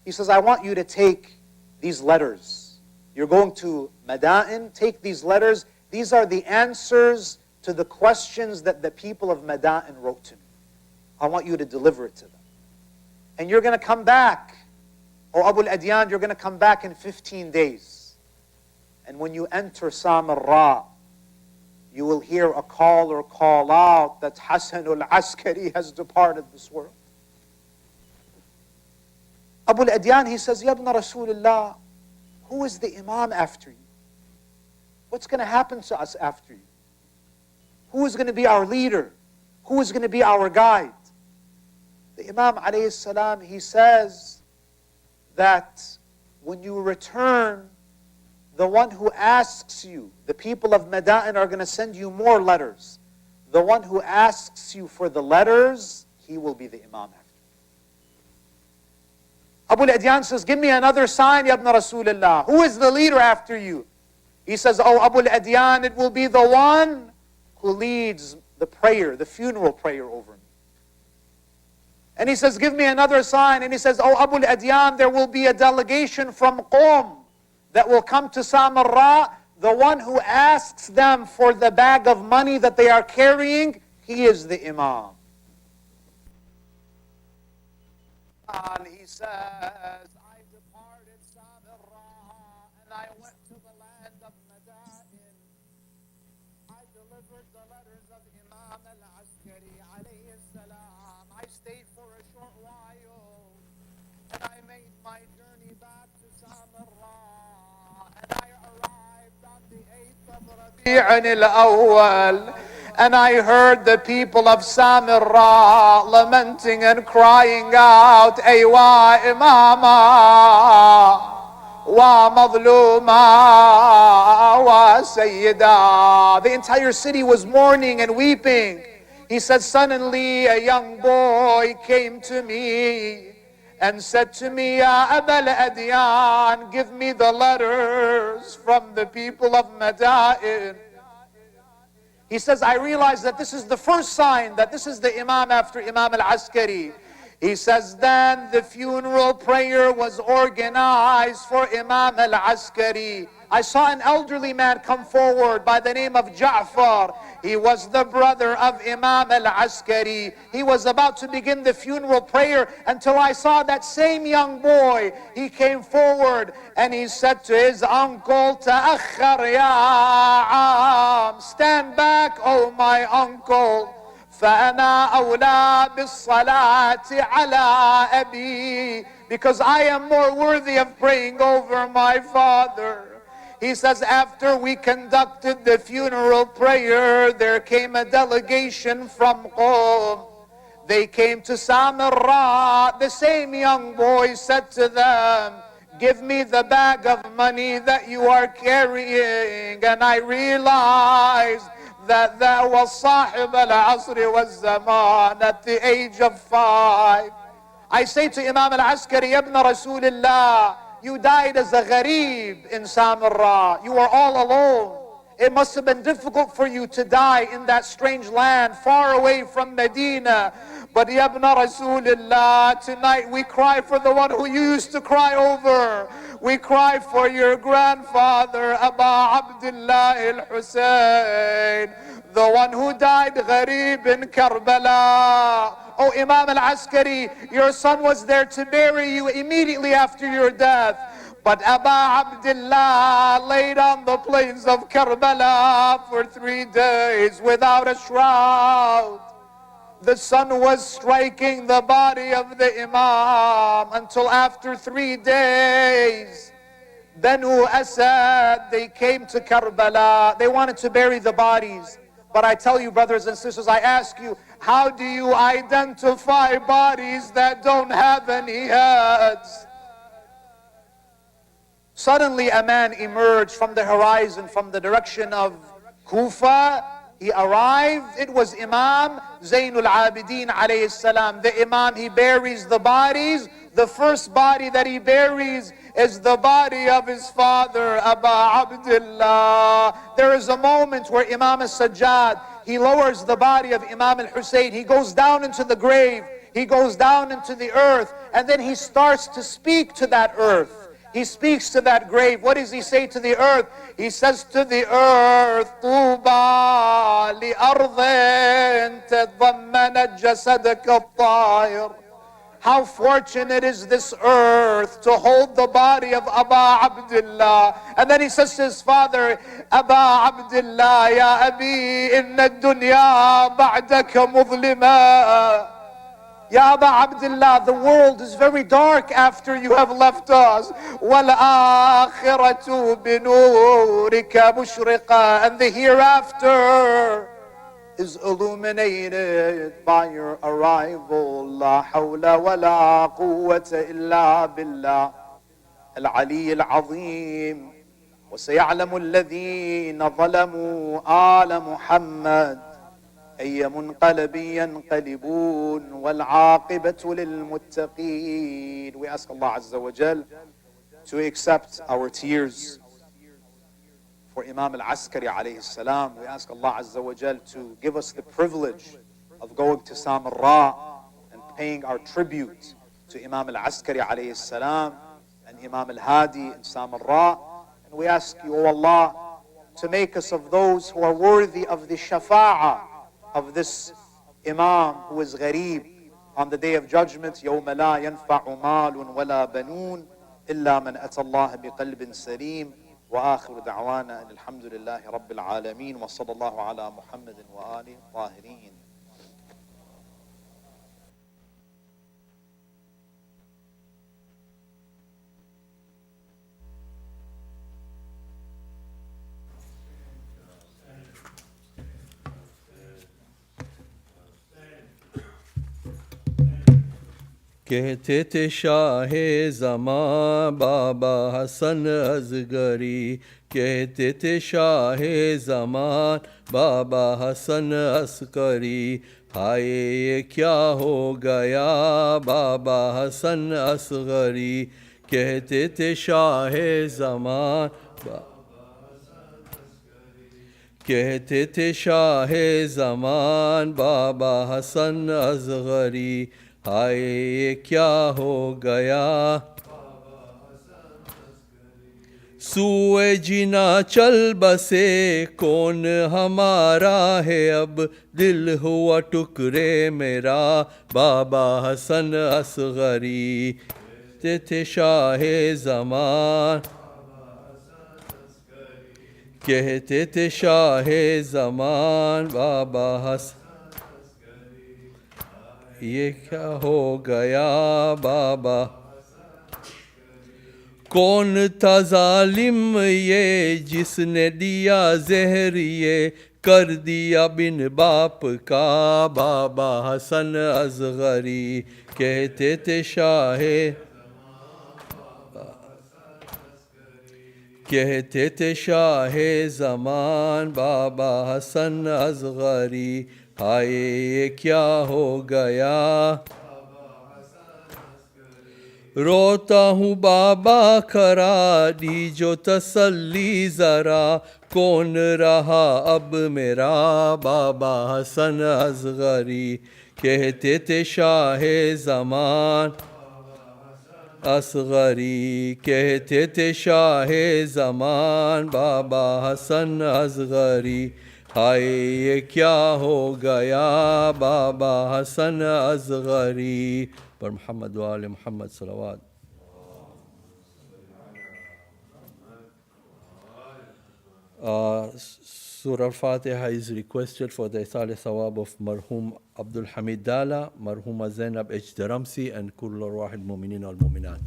he says, I want you to take these letters. You're going to Mada'in, take these letters. These are the answers to the questions that the people of Mada'in wrote to me. I want you to deliver it to them. And you're going to come back. Oh Abu al-Adyan, you're going to come back in 15 days. And when you enter Samarra, you will hear a call or call out that Hasan al-Askari has departed this world. Abu al-Adyan, he says, Ya ibn Rasulullah, who is the Imam after you? What's going to happen to us after you? Who is going to be our leader? Who is going to be our guide? The Imam alayhi salam, he says that when you return, the one who asks you, the people of Mada'in are going to send you more letters. The one who asks you for the letters, he will be the Imam after. Abu al-Adyan says, give me another sign, Ya ibn Rasulullah. Who is the leader after you? He says, oh Abu al-Adyan, it will be the one who leads the prayer, the funeral prayer over me. And he says, give me another sign. And he says, oh Abu al-Adyan, there will be a delegation from Qum that will come to Samarra. The one who asks them for the bag of money that they are carrying, he is the Imam. And he says, I departed Samarra and I went to the land of Mada'in. delivered the letters of Imam Askari alayhi salam, I stayed for a short while, and I made my journey back to Samarra, and I arrived on the 8th of Rabi'an al-Awwal, and I heard the people of Samarra lamenting and crying out, Aywa Imama, وَمَظْلُومًا وَسَيِّدًا. The entire city was mourning and weeping. He said, suddenly a young boy came to me and said to me, Ya Abal Adyan, give me the letters from the people of Madain. He says, I realize that this is the first sign that this is the Imam after Imam al-Askari. He says, then the funeral prayer was organized for Imam al-Askari. I saw an elderly man come forward by the name of Ja'far. He was the brother of Imam al-Askari. He was about to begin the funeral prayer until I saw that same young boy. He came forward and he said to his uncle, Ta'akhar ya am, stand back, oh my uncle. فأنا أولى بالصلاة على أبي, because I am more worthy of praying over my father. He says, after we conducted the funeral prayer, there came a delegation from Qum. They came to Samarra. The same young boy said to them, give me the bag of money that you are carrying. And I realized that was Sahib al-Asri wal-Zaman at the age of 5. I say to Imam al-Askari, Ibn Rasulullah, you died as a gharib in Samarra. You were all alone. It must have been difficult for you to die in that strange land, far away from Medina. But Ibn Rasulullah, tonight we cry for the one who you used to cry over. We cry for your grandfather, Aba Abdullah al-Hussein, the one who died gharib in Karbala. Oh, Imam al-Askari, your son was there to bury you immediately after your death. But Aba Abdullah laid on the plains of Karbala for 3 days without a shroud. The sun was striking the body of the Imam until after 3 days. Banu Asad, they came to Karbala. They wanted to bury the bodies. But I tell you, brothers and sisters, I ask you, how do you identify bodies that don't have any heads? Suddenly a man emerged from the horizon, from the direction of Kufa. He arrived. It was Imam Zainul Abidin alayhi salam. The Imam, he buries the bodies. The first body that he buries is the body of his father, Aba Abdullah. There is a moment where Imam al-Sajjad, he lowers the body of Imam al-Hussein. He goes down into the grave. He goes down into the earth. And then he starts to speak to that earth. He speaks to that grave. What does he say to the earth? He says to the earth, طوبى لأرض تضمنت جسدك الطاهر. How fortunate is this earth to hold the body of Aba Abdullah. And then he says to his father, Aba Abdullah, ya Abi, inna dunya ba'daka mudlima. Ya Aba Abdullah, the world is very dark after you have left us. وَالْآخِرَةُ بِنُورِكَ مُشْرِقًا. And the hereafter is illuminated by your arrival. لا حول ولا قوة إلا بالله العلي العظيم. وسيعلم الذين ظلموا آل محمد أي منقلب ينقلبون والعاقبة للمتقين. We ask Allah Azza wa Jal to accept our tears for Imam al-Askari alayhi salam. We ask Allah Azza wa Jal to give us the privilege of going to Samarra and paying our tribute to Imam al-Askari alayhi salam and Imam al-Hadi in Samarra. And we ask you, O Allah, to make us of those who are worthy of the shafa'ah of this Imam who is gharib on the day of judgment. يَوْمَ لَا يَنْفَعُ مَالٌ وَلَا بَنُونَ إِلَّا مَنْ أَتَى اللَّهَ بِقَلْبٍ سَلِيمٍ وآخر دعوانا أن الحمد لله رب العالمين وصلى الله على محمد وآله الطاهرين. कहते थे शाह ज़मां बाबा हसन असगरी, कहते थे शाह ज़मां बाबा हसन अस्करी, हाय ये क्या हो गया बाबा हसन असगरी। कहते थे शाह ज़मां कहते थे शाह ज़मान बाबा हसन असगरी, हाय ये क्या हो गया। सूए जीना चल बसे कौन हमारा है अब, दिल हुआ टुकड़े मेरा बाबा हसन असगरी। कहते थे शाह ज़मान कहते थे शाह ज़मान बाबा हसन, ये क्या हो गया बाबा। कौन था जालिम ये जिसने दिया जहर ये, कर दिया बिन बाप का बाबा हसन असगरी। कहते थे शाह कहते थे शाह ज़मान बाबा हसन असगरी, हाय ये क्या हो गया। रोता हूँ बाबा खरा दीजो तसल्ली ज़रा, कौन रहा अब मेरा बाबा हसन असगरी। कहते थे शाह ज़मान असगरी, कहते थे शाह ज़मान बाबा हसन असगरी, हाय ये क्या हो गया बाबा हसन असगरी। पर मोहम्मद वाले Mohammad सलवात। Surah Al-Fatiha is requested for the Isal Sawab of Marhum Abdul Hamid Dala, Marhuma Zainab H. Daramsi, and Kull Wahid Mu'minin al Mu'minat.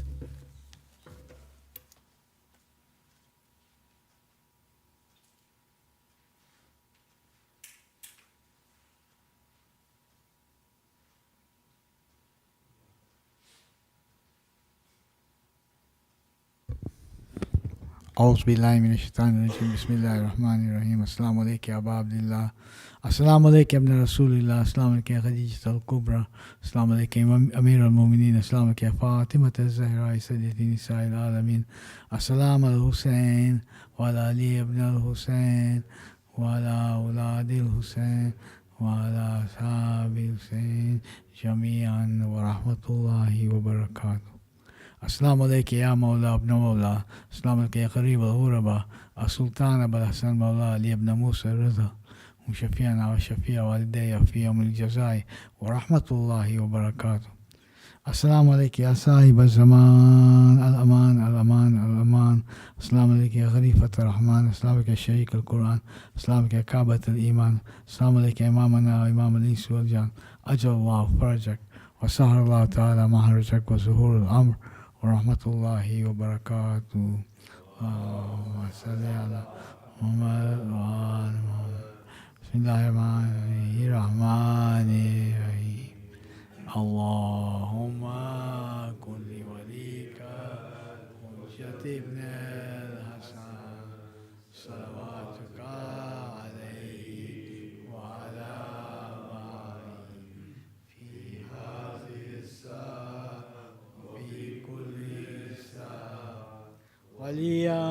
أعوذ بالله من الشيطان الرجيم بسم الله الرحمن الرحيم. السلام عليك يا أبا عبد الله، السلام عليك يا ابن رسول الله، السلام عليك يا خديجة الكبرى، السلام عليك يا أمير المؤمنين، السلام عليك يا فاطمة الزهراء سيدة نساء العالمين، السلام على الحسين وعلى علي ابن الحسين وعلى أولاد الحسين وعلى أصحاب الحسين جميعا ورحمة الله وبركاته. السلام عليك يا مولى ابن مولى، السلام عليك يا قريب الغرباء، السلطان أبا الحسن مولى علي ابن موسى الرضا، وشفيعنا وشفيع والدي في يوم الجزاء ورحمة الله وبركاته. السلام عليك يا صاحب الزمان، الأمان الأمان الأمان، السلام عليك يا خليفة الرحمن، السلام عليك يا شريك القرآن، السلام عليك يا كعبة الإيمان، السلام عليك يا إمامنا وإمام الإنس والجان، أجل الله فرجك وسهر الله تعالى محرجك وزهور الأمر ورحمة الله وبركاته. اللهم صل على محمد وآل محمد. بسم الله الرحمن الرحيم. اللهم كن لوليك حجة ابن الحسن صلواتك عليه وعلى آله في هذه الساعة وفي كل ساعة وليا